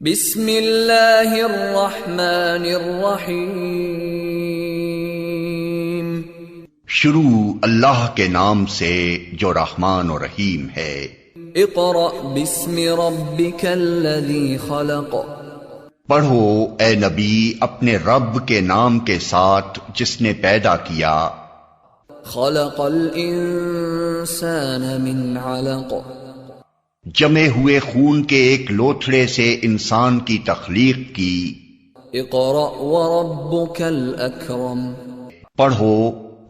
बिस्मिल्लाहिर्रहमानिर्रहीम। शुरू अल्लाह के नाम से जो रहमान और रहीम है। इक़रा बिस्मि रब्बिकल्लज़ी खलक़। पढ़ो ए नबी अपने रब के नाम के साथ जिसने पैदा किया। खलक़ल इंसान मिन अलक़। जमे हुए खून के एक लोथड़े से इंसान की तख्लीक की। इक़रा व रब्बुकल अकरम। पढ़ो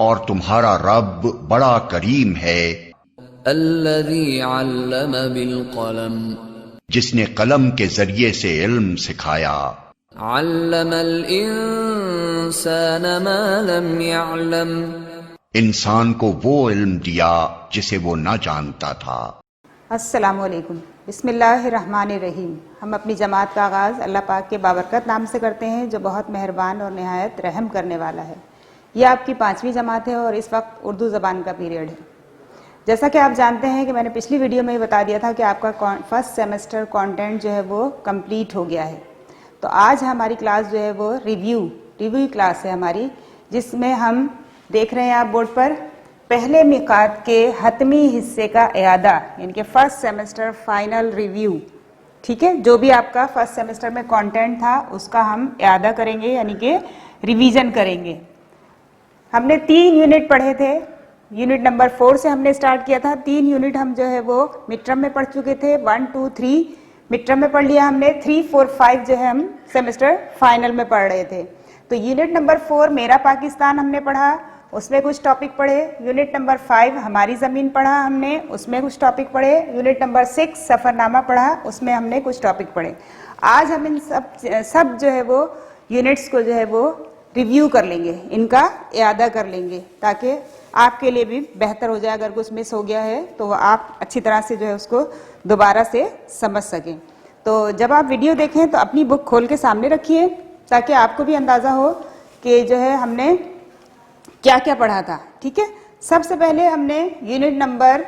और तुम्हारा रब बड़ा करीम है। अल्लज़ी अल्लम बिल क़लम। जिसने कलम के जरिए से इल्म सिखाया। अल्लमल इंसान मा लम यअलम। इंसान को वो इल्म दिया जिसे वो न जानता था। अस्सलामुअलैकुम। बिस्मिल्लाहिर्रहमानिर्रहीम। हम अपनी जमात का आगाज़ अल्लाह पाक के बाबरकत नाम से करते हैं जो बहुत मेहरबान और नहायत रहम करने वाला है। यह आपकी 5वीं जमात है और इस वक्त उर्दू ज़बान का पीरियड है। जैसा कि आप जानते हैं कि मैंने पिछली वीडियो में ही बता दिया था कि आपका फर्स्ट सेमेस्टर कंटेंट जो है वो कंप्लीट हो गया है। तो आज हमारी क्लास जो है वो रिव्यू क्लास है हमारी, जिसमें हम देख रहे हैं आप बोर्ड पर पहले मिकात के हतमी हिस्से का इयादा, यानी कि फर्स्ट सेमेस्टर फाइनल रिव्यू। ठीक है, जो भी आपका फर्स्ट सेमेस्टर में कंटेंट था उसका हम इयादा करेंगे, यानी कि रिवीजन करेंगे। हमने 3 यूनिट पढ़े थे। यूनिट नंबर 4 से हमने स्टार्ट किया था। 3 यूनिट हम जो है वो मिड टर्म में पढ़ चुके थे। 1, 2, 3 मिड टर्म में पढ़ लिया हमने। 3, 4, 5 जो है हम सेमेस्टर फाइनल में पढ़ रहे थे। तो यूनिट नंबर 4 मेरा पाकिस्तान हमने पढ़ा, उसमें कुछ टॉपिक पढ़े। यूनिट नंबर 5 हमारी ज़मीन पढ़ा हमने, उसमें कुछ टॉपिक पढ़े। यूनिट नंबर 6 सफ़रनामा पढ़ा, उसमें हमने कुछ टॉपिक पढ़े। आज हम इन सब जो है वो यूनिट्स को जो है वो रिव्यू कर लेंगे, इनका इयादा कर लेंगे, ताकि आपके लिए भी बेहतर हो जाए। अगर कुछ मिस हो गया है तो आप अच्छी तरह से जो है उसको दोबारा से समझ सकें। तो जब आप वीडियो देखें तो अपनी बुक खोल के सामने रखिए, ताकि आपको भी अंदाज़ा हो कि जो है हमने क्या क्या पढ़ा था। ठीक है, सबसे पहले हमने यूनिट नंबर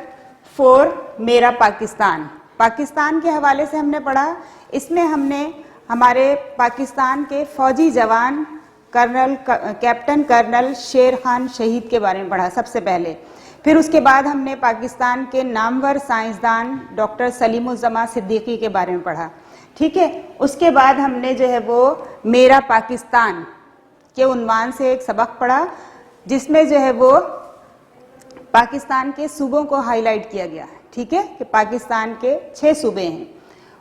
4 मेरा पाकिस्तान के हवाले से हमने पढ़ा। इसमें हमने हमारे पाकिस्तान के फौजी जवान कैप्टन कर्नल शेर खान शहीद के बारे में पढ़ा सबसे पहले। फिर उसके बाद हमने पाकिस्तान के नामवर साइंसदान डॉक्टर सलीमुज़्ज़मा सिद्दीकी के बारे में पढ़ा। ठीक है, उसके बाद हमने जो है वो मेरा पाकिस्तान के उन्वान से एक सबक पढ़ा, जिसमें जो है वो पाकिस्तान के सूबों को हाईलाइट किया गया। ठीक है, कि पाकिस्तान के 6 सूबे हैं।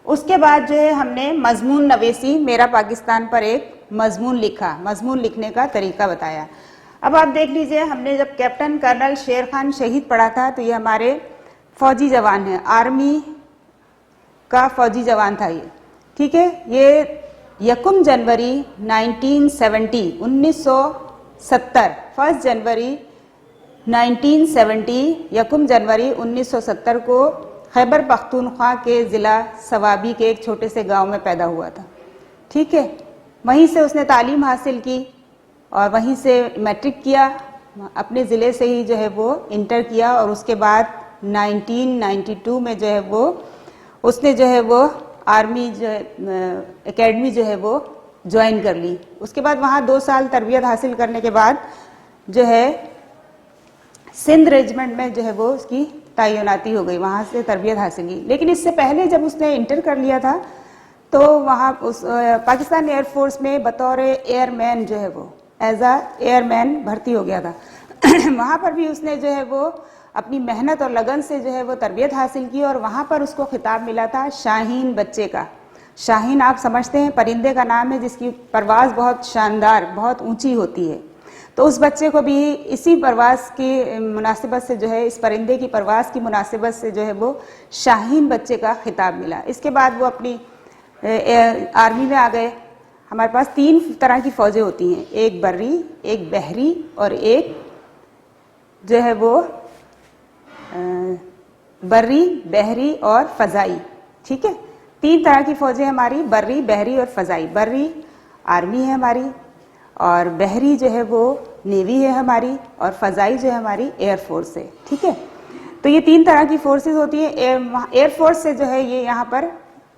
उसके बाद जो है हमने मजमून नवेसी मेरा पाकिस्तान पर एक मजमून लिखा, मजमून लिखने का तरीका बताया। अब आप देख लीजिए, हमने जब कैप्टन कर्नल शेर खान शहीद पढ़ा था तो ये हमारे फौजी जवान हैं, आर्मी का फौजी जवान था ये। ठीक है, ये 1 जनवरी 1970 1 जनवरी 1970 1 जनवरी 1970 को खैबर पख्तूनख्वा के ज़िला सवाबी के एक छोटे से गांव में पैदा हुआ था। ठीक है, वहीं से उसने तालीम हासिल की और वहीं से मैट्रिक किया। अपने ज़िले से ही जो है वो इंटर किया और उसके बाद 1992 में जो है वो उसने जो है वो आर्मी जो एकेडमी जो है वो ज्वाइन कर ली। उसके बाद वहाँ 2 साल तरबियत हासिल करने के बाद जो है सिंध रेजिमेंट में जो है वो उसकी तैनाती हो गई, वहाँ से तरबियत हासिल की। लेकिन इससे पहले जब उसने इंटर कर लिया था तो वहाँ उस पाकिस्तान एयरफोर्स में बतौर एयरमैन जो है वो एज आ एयरमैन भर्ती हो गया था। वहाँ पर भी उसने जो है वो अपनी मेहनत और लगन से जो है वो तरबियत हासिल की और वहाँ पर उसको खिताब मिला था शाहीन बच्चे का। शाहीन आप समझते हैं परिंदे का नाम है जिसकी परवाज़ बहुत शानदार, बहुत ऊंची होती है। तो उस बच्चे को भी इसी परवाज़ की मुनासिबत से जो है, इस परिंदे की परवाज़ की मुनासिबत से जो है वो शाहीन बच्चे का खिताब मिला। इसके बाद वो अपनी आर्मी में आ गए। हमारे पास 3 तरह की फ़ौजें होती हैं, एक बर्री, एक बहरी और एक जो है वो बर्री, बहरी और फ़ज़ाई। ठीक है, 3 तरह की फ़ौजें हमारी, बर्री, बहरी और फ़ज़ाई। बर्री आर्मी है हमारी, और बहरी जो है वो नेवी है हमारी, और फ़ज़ाई जो है हमारी एयरफोर्स है। ठीक है, तो ये 3 तरह की फोर्सेस होती है। एयरफोर्स से जो है ये यहाँ पर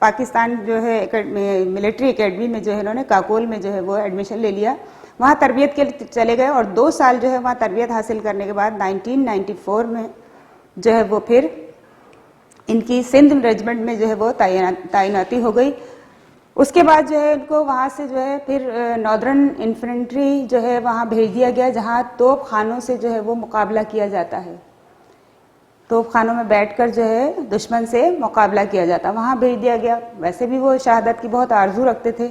पाकिस्तान जो है मिलिट्री एकेडमी में जो है इन्होंने काकोल में जो है वो एडमिशन ले लिया। वहाँ तरबियत के लिए चले गए और 2 साल जो है वहाँ तरबियत हासिल करने के बाद 1994 में जो है वो फिर इनकी सिंध रेजिमेंट में जो है वो तैनाती हो गई। उसके बाद जो है इनको वहाँ से जो है फिर नॉर्दर्न इन्फेंट्री जो है वहाँ भेज दिया गया, जहाँ तोप खानों से जो है वो मुकाबला किया जाता है। तोप खानों में बैठकर जो है दुश्मन से मुकाबला किया जाता, वहाँ भेज दिया गया। वैसे भी वो शहादत की बहुत आरजू रखते थे,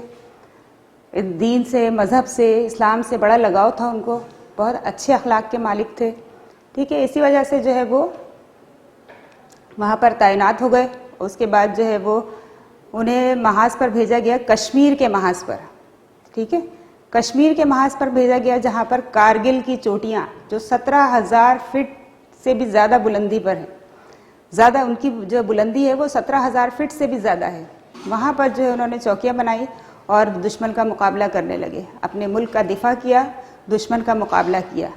दीन से, मज़हब से, इस्लाम से बड़ा लगाव था उनको, बहुत अच्छे अखलाक के मालिक थे। ठीक है, इसी वजह से जो है वो वहाँ पर तैनात हो गए। उसके बाद जो है वो उन्हें महाज पर भेजा गया, कश्मीर के महाज पर। ठीक है, कश्मीर के महाज पर भेजा गया, जहाँ पर कारगिल की चोटियाँ जो 17,000 फीट से भी ज़्यादा बुलंदी पर है, ज़्यादा उनकी जो बुलंदी है वो 17,000 फीट से भी ज़्यादा है। वहाँ पर जो है उन्होंने चौकियाँ बनाई और दुश्मन का मुकाबला करने लगे, अपने मुल्क का दिफा किया, दुश्मन का मुकाबला किया।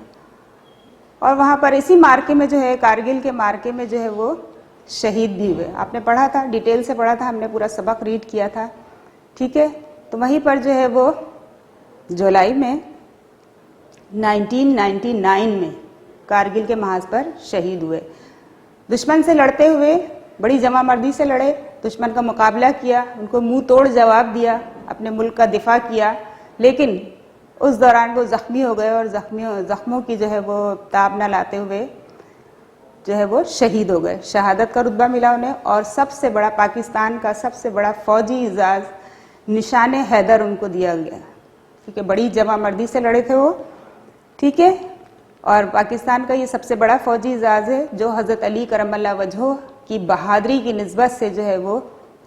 और वहाँ पर इसी मार्के में जो है, कारगिल के मार्के में जो है वो शहीद भी हुए। आपने पढ़ा था, डिटेल से पढ़ा था, हमने पूरा सबक रीड किया था। ठीक है, तो वहीं पर जो है वो जुलाई में 1999 में कारगिल के महाज पर शहीद हुए। दुश्मन से लड़ते हुए बड़ी जमामर्दी से लड़े, दुश्मन का मुकाबला किया, उनको मुंह तोड़ जवाब दिया, अपने मुल्क का दिफा किया। लेकिन उस दौरान वो ज़ख्मी हो गए और ज़ख्मों की जो है वो ताब न लाते हुए जो है वो शहीद हो गए। शहादत का रुतबा मिला उन्हें। और सबसे बड़ा, पाकिस्तान का सबसे बड़ा फौजी एजाज़ निशान हैदर उनको दिया गया, क्योंकि बड़ी जमामर्दी से लड़े थे वो। ठीक है, और पाकिस्तान का ये सबसे बड़ा फौजी एजाज़ है, जो हज़रत अली करमल्ला वजहो की बहादुरी की निस्बत से जो है वो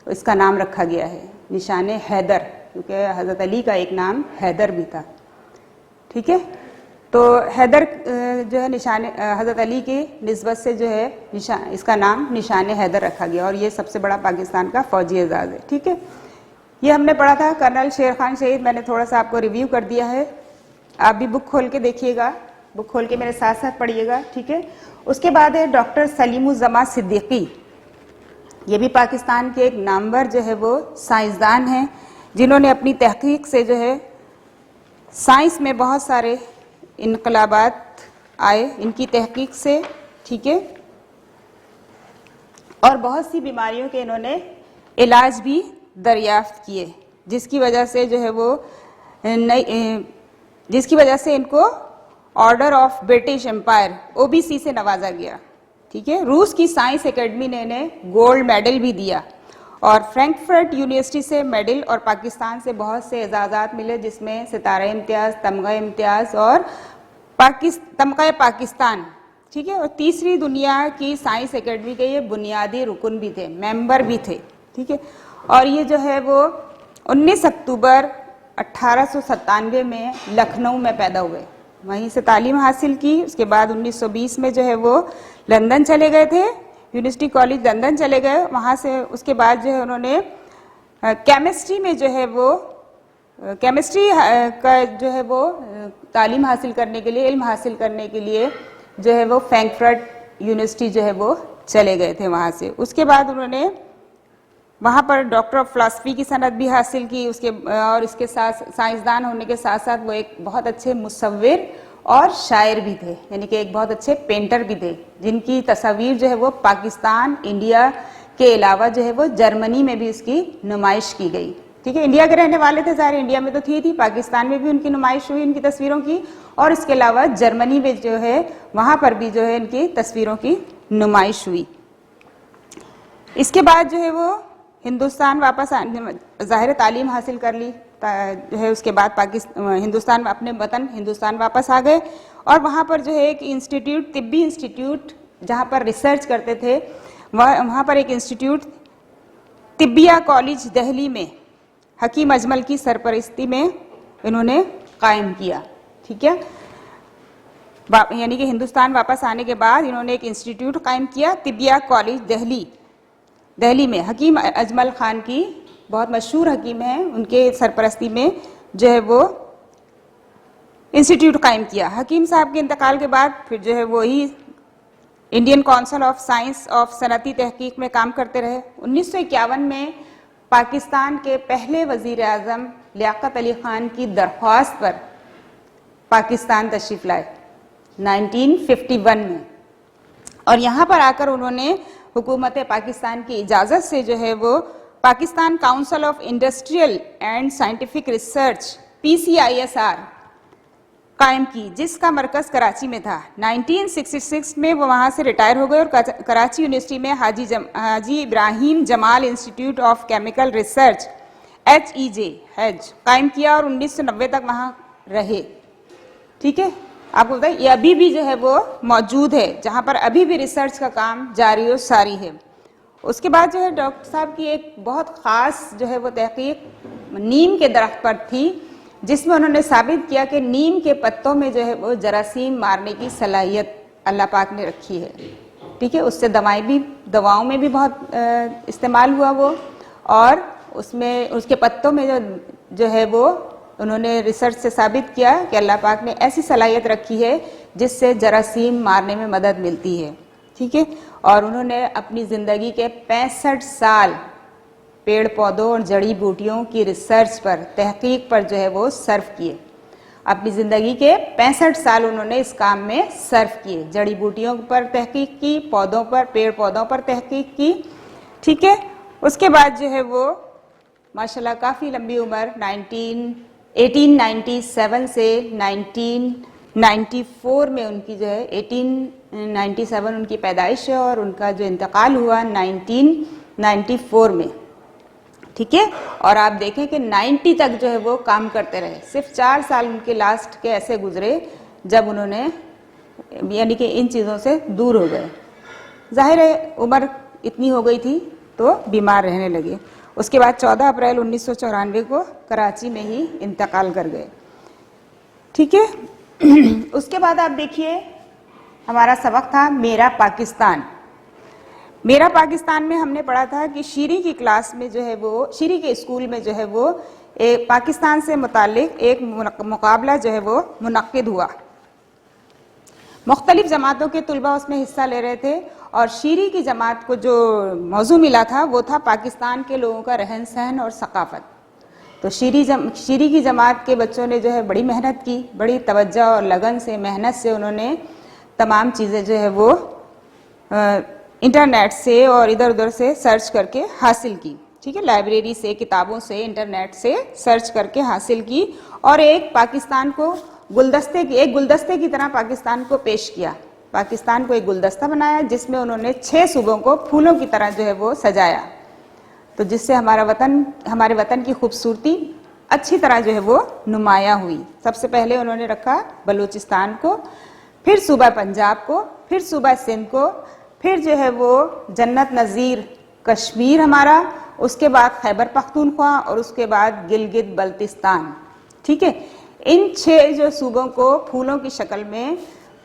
इसका नाम रखा गया है, निशान हैदर, क्योंकि हज़रत अली का एक नाम हैदर भी था। ठीक है, तो हैदर जो है निशान हज़रत अली की निस्बत से जो है इसका नाम निशान हैदर रखा गया, और ये सबसे बड़ा पाकिस्तान का फौजी एजाज़ है। ठीक है, ये हमने पढ़ा था। कर्नल शेर खान शहीद मैंने थोड़ा सा आपको रिव्यू कर दिया है, आप भी बुक खोल के देखिएगा, बुक खोल के मेरे साथ साथ पढ़िएगा। ठीक है, उसके बाद है डॉक्टर सलीमुज़्ज़मा सिद्दीकी। ये भी पाकिस्तान के एक नामवर जो है वो साइंसदान हैं, जिन्होंने अपनी तहकीक से जो है साइंस में बहुत सारे इनकलाबात आए इनकी तहकीक से। ठीक है, और बहुत सी बीमारियों के इन्होंने इलाज भी दरियाफ्त किए, जिसकी वजह से जो है वो जिसकी वजह से इनको order of British empire OBC से नवाजा गया। ठीक है, रूस की साइंस एकेडमी ने इन्हें गोल्ड मेडल भी दिया, और फ्रैंकफर्ट यूनिवर्सिटी से मेडल, और पाकिस्तान से बहुत से एजाज़ात मिले, जिसमें सितारा इम्तियाज़, तमगा इम्तियाज़ और तमगा पाकिस्तान। ठीक है, और तीसरी दुनिया की साइंस एकेडमी के ये बुनियादी रुकन भी थे, मेंबर भी थे। ठीक है, और ये जो है वो 19 अक्टूबर 1897 में लखनऊ में पैदा हुए, वहीं से तालीम हासिल की। उसके बाद 1920 में जो है वो लंदन चले गए थे, यूनिवर्सिटी कॉलेज लंदन चले गए। वहाँ से उसके बाद जो है उन्होंने केमिस्ट्री में जो है वो केमिस्ट्री का जो है वो तालीम हासिल करने के लिए, इल्म हासिल करने के लिए जो है वो फ्रैंकफर्ट यूनिवर्सिटी जो है वो चले गए थे वहाँ से। उसके बाद उन्होंने वहाँ पर डॉक्टर ऑफ फिलासफी की सनद भी हासिल की। और इसके साथ साइंसदान होने के साथ साथ वो एक बहुत अच्छे मुसव्विर और शायर भी थे, यानी कि एक बहुत अच्छे पेंटर भी थे, जिनकी तस्वीर जो है वो पाकिस्तान, इंडिया के अलावा जो है वो जर्मनी में भी इसकी नुमाइश की गई। ठीक है, इंडिया के रहने वाले थे सारे, इंडिया में तो थी पाकिस्तान में भी उनकी नुमाइश हुई इनकी तस्वीरों की, और इसके अलावा जर्मनी में जो है वहाँ पर भी जो है इनकी तस्वीरों की नुमाइश हुई। इसके बाद जो है वो हिंदुस्तान वापस ज़ाहिर तालीम हासिल कर ली जो है। उसके बाद हिंदुस्तान, अपने वतन हिंदुस्तान वापस आ गए, और वहाँ पर जो है एक इंस्टीट्यूट, तिब्बी इंस्टीट्यूट जहाँ पर रिसर्च करते थे, वहाँ पर एक इंस्टीट्यूट तिब्बिया कॉलेज दिल्ली में हकीम अजमल की सरपरस्ती में इन्होंने कायम किया। ठीक है, यानी कि हिंदुस्तान वापस आने के बाद इन्होंने एक इंस्टीट्यूट कायम किया, तिब्बिया कॉलेज दिल्ली में। हकीम अजमल खान की, बहुत मशहूर हकीम हैं, उनके सरपरस्ती में जो है वो इंस्टीट्यूट कायम किया। हकीम साहब के इंतकाल के बाद फिर जो है वही Indian council of science of सनती तहकीक में काम करते रहे। 1951 में पाकिस्तान के पहले वजीर आजम लियाकत अली खान की दरख्वास्त पर पाकिस्तान तशरीफ लाए 1951 में, और यहाँ पर आकर उन्होंने हुकूमत पाकिस्तान की इजाज़त से जो है वो Pakistan council of industrial and scientific research PCISR कायम की, जिसका मरकज कराची में था। 1966 में वो वहाँ से रिटायर हो गए और कराची यूनिवर्सिटी में Haji Ibrahim Jamal institute of chemical research HEJ कायम किया और 1990 तक वहाँ रहे। ठीक है, आपको बताइए ये अभी भी जो है वो मौजूद है, जहाँ पर अभी भी रिसर्च का काम जारी और सारी है। उसके बाद जो है डॉक्टर साहब की एक बहुत ख़ास जो है वो तहकीक नीम के दरख्त पर थी, जिसमें उन्होंने साबित किया कि नीम के पत्तों में जो है वो जरासीम मारने की सलाहियत अल्लाह पाक ने रखी है। ठीक है, उससे दवाओं में भी बहुत इस्तेमाल हुआ वो, और उसमें उसके पत्तों में जो है वो उन्होंने रिसर्च से साबित किया कि अल्लाह पाक ने ऐसी सलाहियत रखी है जिससे जरासीम मारने में मदद मिलती है। ठीक है, और उन्होंने अपनी ज़िंदगी के 65 साल पेड़ पौधों और जड़ी बूटियों की रिसर्च पर, तहकीक पर जो है वो सर्व किए। अपनी ज़िंदगी के 65 साल उन्होंने इस काम में सर्व किए, जड़ी बूटियों पर तहकीक की, पौधों पर, पेड़ पौधों पर तहकीक की। ठीक है, उसके बाद जो है वो माशाल्लाह काफ़ी लंबी उम्र 1897 से 1994 में उनकी जो है 1897 उनकी पैदाइश है और उनका जो इंतकाल हुआ 1994 में। ठीक है, और आप देखें कि 90 तक जो है वो काम करते रहे। सिर्फ 4 साल उनके लास्ट के ऐसे गुजरे जब उन्होंने यानी कि इन चीज़ों से दूर हो गए। जाहिर है उम्र इतनी हो गई थी तो बीमार रहने लगे। उसके बाद 14 अप्रैल 1994 को कराची में ही इंतकाल कर गए। ठीक है, उसके बाद आप देखिए हमारा सबक था मेरा पाकिस्तान। मेरा पाकिस्तान में हमने पढ़ा था कि शीरी की क्लास में जो है वो, शीरी के स्कूल में जो है वो एक पाकिस्तान से मुताल्लिक एक मुकाबला जो है वो मुनक्किद हुआ। मुख्तलिफ जमातों के तुलबा उसमें हिस्सा ले रहे थे और शीरी की जमात को जो मौजू मिला था वो था पाकिस्तान के लोगों का रहन सहन और सकाफत। तो शीरी की जमात के बच्चों ने जो है बड़ी मेहनत की, बड़ी तवज्जो और लगन से, मेहनत से उन्होंने तमाम चीज़ें जो है वो इंटरनेट से और इधर उधर से सर्च करके हासिल की। ठीक है, लाइब्रेरी से, किताबों से, इंटरनेट से सर्च करके हासिल की और एक गुलदस्ते की तरह पाकिस्तान को पेश किया। पाकिस्तान को एक गुलदस्ता बनाया जिसमें उन्होंने 6 सूबों को फूलों की तरह जो है वो सजाया, तो जिससे हमारे वतन की खूबसूरती अच्छी तरह जो है वो नुमाया हुई। सबसे पहले उन्होंने रखा बलूचिस्तान को, फिर सूबा पंजाब को, फिर सूबा सिंध को, फिर जो है वो जन्नत नज़ीर कश्मीर हमारा, उसके बाद खैबर पख्तूनख्वा और उसके बाद गिलगित बल्तिस्तान। ठीक है, इन 6 जो सूबों को फूलों की शक्ल में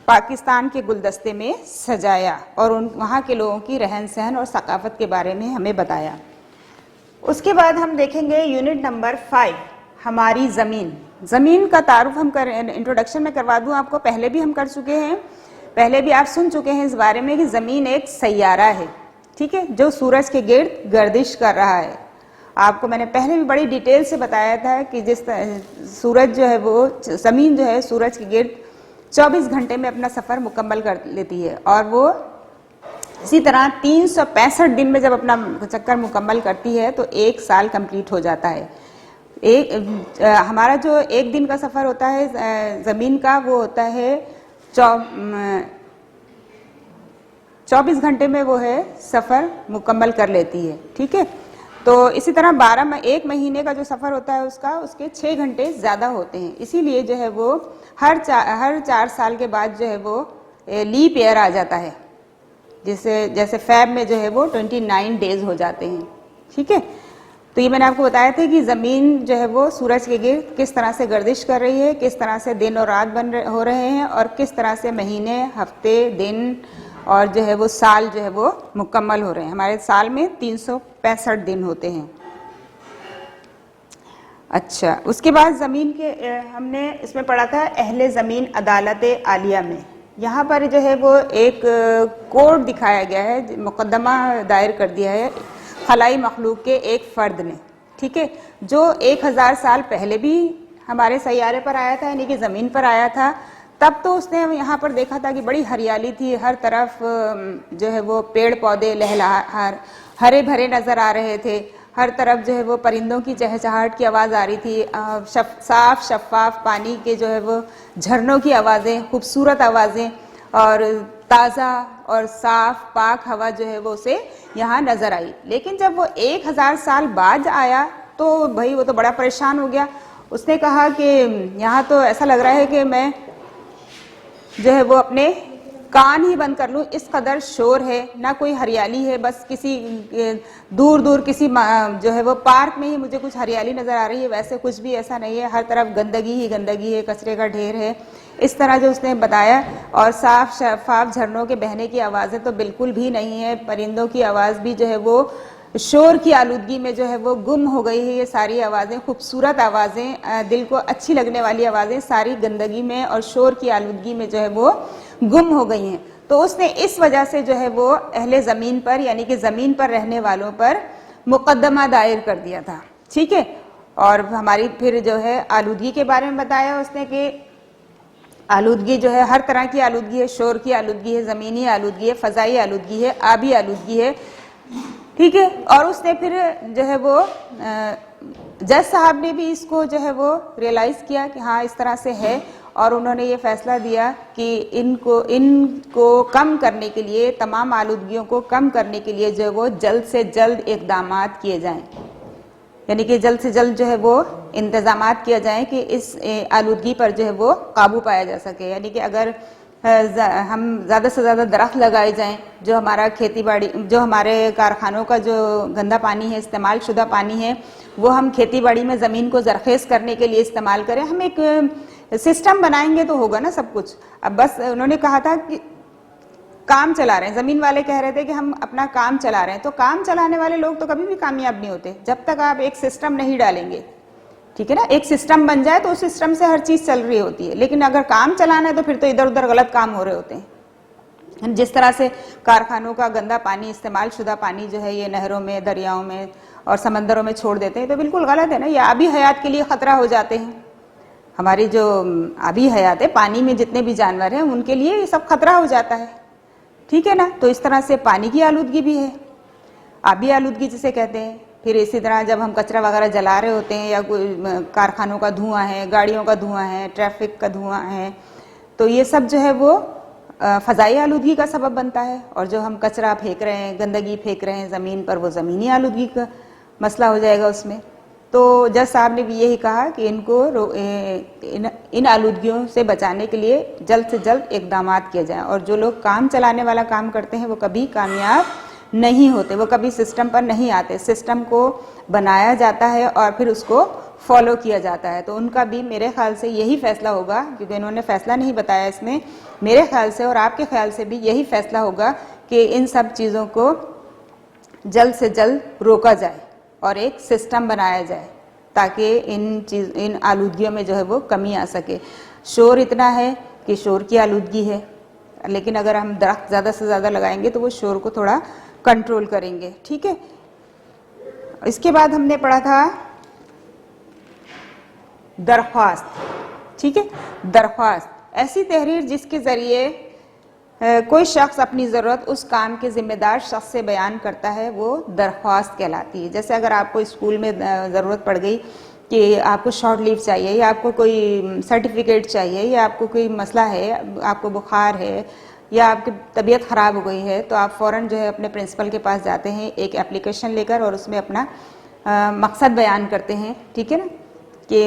पाकिस्तान के गुलदस्ते में सजाया और वहाँ के लोगों की रहन सहन और सकाफत के बारे में हमें बताया। उसके बाद हम देखेंगे यूनिट नंबर 5 हमारी ज़मीन। ज़मीन का तारुफ हम इंट्रोडक्शन में करवा दूँ आपको, पहले भी हम कर चुके हैं, पहले भी आप सुन चुके हैं इस बारे में कि ज़मीन एक सैयारा है। ठीक है, जो सूरज के गिर्द गर्दिश कर रहा है। आपको मैंने पहले भी बड़ी डिटेल से बताया था कि जिस सूरज जो है वो, ज़मीन जो है सूरज के गिर्द 24 घंटे में अपना सफ़र मुकम्मल कर लेती है और वो इसी तरह 365 दिन में जब अपना चक्कर मुकम्मल करती है तो 1 साल कंप्लीट हो जाता है। हमारा जो एक दिन का सफ़र होता है ज़मीन का, वो होता है 24 घंटे में वो है सफ़र मुकम्मल कर लेती है। ठीक है, तो इसी तरह एक महीने का जो सफ़र होता है उसके 6 घंटे ज़्यादा होते हैं। इसीलिए जो है वो हर 4 साल के बाद जो है वो लीप ईयर आ जाता है, जैसे फ़ैब में जो है वो 29 डेज हो जाते हैं। ठीक है, तो ये मैंने आपको बताया था कि ज़मीन जो है वो सूरज के गिर्द किस तरह से गर्दिश कर रही है, किस तरह से दिन और रात हो रहे हैं और किस तरह से महीने, हफ्ते, दिन और जो है वो साल जो है वो मुकम्मल हो रहे हैं। हमारे साल में 365 दिन होते हैं। अच्छा, उसके बाद ज़मीन के हमने इसमें पढ़ा था अहले ज़मीन अदालत आलिया में। यहाँ पर जो है वो एक कोड दिखाया गया है, मुकदमा दायर कर दिया है खलाई मखलूक के एक फ़र्द ने, ठीक है, जो 1000 साल पहले भी हमारे सैयारे पर आया था, यानी कि ज़मीन पर आया था। तब तो उसने यहाँ पर देखा था कि बड़ी हरियाली थी, हर तरफ जो है वो पेड़ पौधे हरे भरे नज़र आ रहे थे, हर तरफ जो है वो परिंदों की चहचहाहट की आवाज़ आ रही थी, साफ शफाफ पानी के जो है वो झरनों की आवाज़ें, खूबसूरत आवाज़ें और ताज़ा और साफ पाक हवा जो है वो उसे यहाँ नज़र आई। लेकिन जब वो 1000 साल बाद आया तो भाई वो तो बड़ा परेशान हो गया। उसने कहा कि यहाँ तो ऐसा लग रहा है कि मैं जो है वो अपने कान ही बंद कर लूँ, इस कदर शोर है, ना कोई हरियाली है, बस किसी दूर दूर किसी जो है वो पार्क में ही मुझे कुछ हरियाली नज़र आ रही है, वैसे कुछ भी ऐसा नहीं है, हर तरफ गंदगी ही गंदगी है, कचरे का ढेर है, इस तरह जो उसने बताया। और साफ शफाफ झरनों के बहने की आवाज़ें तो बिल्कुल भी नहीं है, परिंदों की आवाज़ भी जो है वो शोर की आलूदगी में जो है वो गुम हो गई है। ये सारी आवाज़ें, खूबसूरत आवाज़ें, दिल को अच्छी लगने वाली आवाज़ें सारी गंदगी में और शोर की आलूदगी में जो है वो गुम हो गई हैं। तो उसने इस वजह से जो है वो अहले ज़मीन पर, यानी कि ज़मीन पर रहने वालों पर मुकदमा दायर कर दिया था, ठीक है। और हमारी फिर जो है आलूदगी के बारे में बताया उसने कि आलूदगी जो है हर तरह की आलूदगी है, शोर की आलूदगी है, ज़मीनी आलूदगी है, फ़ज़ाई आलूदगी है, आबी आलूदगी है, ठीक है। और उसने फिर जो है वो जज साहब ने भी इसको जो है वो रियलाइज़ किया कि हाँ इस तरह से है, और उन्होंने ये फैसला दिया कि इनको कम करने के लिए, तमाम आलूदगियों को कम करने के लिए जो है वो जल्द से जल्द इक़दामात किए जाएं, यानी कि जल्द से जल्द जो है वो इंतज़ामात किया जाए कि इस आलूदगी पर जो है वो काबू पाया जा सके। यानी कि अगर हम ज़्यादा से ज़्यादा दरख्त लगाए जाएं, जो हमारा खेती बाड़ी, जो हमारे कारखानों का जो गंदा पानी है, इस्तेमाल शुदा पानी है, वो हम खेती बाड़ी में ज़मीन को ज़रख़ेज़ करने के लिए इस्तेमाल करें, हम एक सिस्टम बनाएंगे तो होगा ना सब कुछ। अब बस उन्होंने कहा था कि काम चला रहे हैं, ज़मीन वाले कह रहे थे कि हम अपना काम चला रहे हैं, तो काम चलाने वाले लोग तो कभी भी कामयाब नहीं होते जब तक आप एक सिस्टम नहीं डालेंगे, ठीक है ना। एक सिस्टम बन जाए तो उस सिस्टम से हर चीज़ चल रही होती है, लेकिन अगर काम चलाना है तो फिर तो इधर उधर गलत काम हो रहे होते हैं। जिस तरह से कारखानों का गंदा पानी, इस्तेमाल शुदा पानी जो है ये नहरों में, दरियाओं में और समंदरों में छोड़ देते हैं, तो बिल्कुल गलत है ना। ये आबी हयात के लिए ख़तरा हो जाते हैं। हमारी जो आबी हयात है, पानी में जितने भी जानवर हैं उनके लिए ये सब खतरा हो जाता है, ठीक है ना। तो इस तरह से पानी की आलूदगी भी है, आबी आलूदगी जिसे कहते हैं। फिर इसी तरह जब हम कचरा वगैरह जला रहे होते हैं, या कोई कारखानों का धुआं है, गाड़ियों का धुआं है, ट्रैफिक का धुआं है, तो ये सब जो है वो फ़ज़ाई आलूदगी का सबब बनता है। और जो हम कचरा फेंक रहे हैं, गंदगी फेंक रहे हैं ज़मीन पर, वो ज़मीनी आलूदगी का मसला हो जाएगा उसमें। तो जज साहब ने भी यही कहा कि इनको इन आलूदगियों से बचाने के लिए जल्द से जल्द इक़दामात किए जाएं। और जो लोग काम चलाने वाला काम करते हैं वो कभी कामयाब नहीं होते, वो कभी सिस्टम पर नहीं आते। सिस्टम को बनाया जाता है और फिर उसको फॉलो किया जाता है। तो उनका भी मेरे ख्याल से यही फैसला होगा, क्योंकि इन्होंने फैसला नहीं बताया इसमें, मेरे ख्याल से और आपके ख्याल से भी यही फैसला होगा कि इन सब चीज़ों को जल्द से जल्द रोका जाए और एक सिस्टम बनाया जाए, ताकि इन आलूदगियों में जो है वो कमी आ सके। शोर इतना है कि शोर की आलूदगी है, लेकिन अगर हम दरख्त ज़्यादा से ज़्यादा लगाएंगे तो वो शोर को थोड़ा कंट्रोल करेंगे, ठीक है। इसके बाद हमने पढ़ा था दरख्वास्त, ठीक है। दरख्वास्त ऐसी तहरीर जिसके ज़रिए कोई शख्स अपनी ज़रूरत उस काम के ज़िम्मेदार शख्स से बयान करता है, वो दरख्वास्त कहलाती है। जैसे अगर आपको स्कूल में ज़रूरत पड़ गई कि आपको शॉर्ट लीव चाहिए, या आपको कोई सर्टिफिकेट चाहिए, या आपको कोई मसला है, आपको बुखार है, या आपकी तबीयत ख़राब हो गई है, तो आप फ़ौरन जो है अपने प्रिंसिपल के पास जाते हैं एक एप्लीकेशन लेकर, और उसमें अपना मकसद बयान करते हैं, ठीक है ना, कि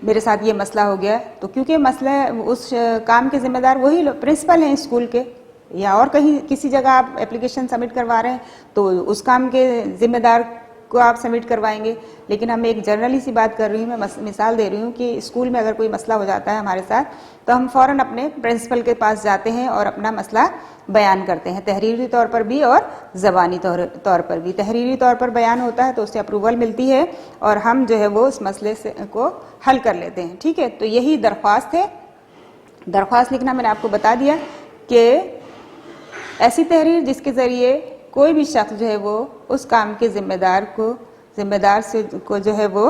मेरे साथ ये मसला हो गया। तो क्योंकि मसला उस काम के ज़िम्मेदार वही प्रिंसिपल हैं स्कूल के, या और कहीं किसी जगह आप एप्लीकेशन सबमिट करवा रहे हैं तो उस काम के ज़िम्मेदार को आप सबमिट करवाएंगे। लेकिन हम एक जनरली सी बात कर रही हूँ, मैं मिसाल दे रही हूँ कि स्कूल में अगर कोई मसला हो जाता है हमारे साथ, तो हम फ़ौरन अपने प्रिंसिपल के पास जाते हैं और अपना मसला बयान करते हैं, तहरीरी तौर पर भी और ज़बानी तौर पर भी। तहरीरी तौर पर बयान होता है तो उससे अप्रूवल मिलती है और हम जो है वो उस मसले को हल कर लेते हैं, ठीक है। तो यही दरख्वास्त है। दरख्वास्त लिखना मैंने आपको बता दिया कि ऐसी तहरीर जिसके ज़रिए कोई भी शख्स जो है वो उस काम के जिम्मेदार से को जो है वो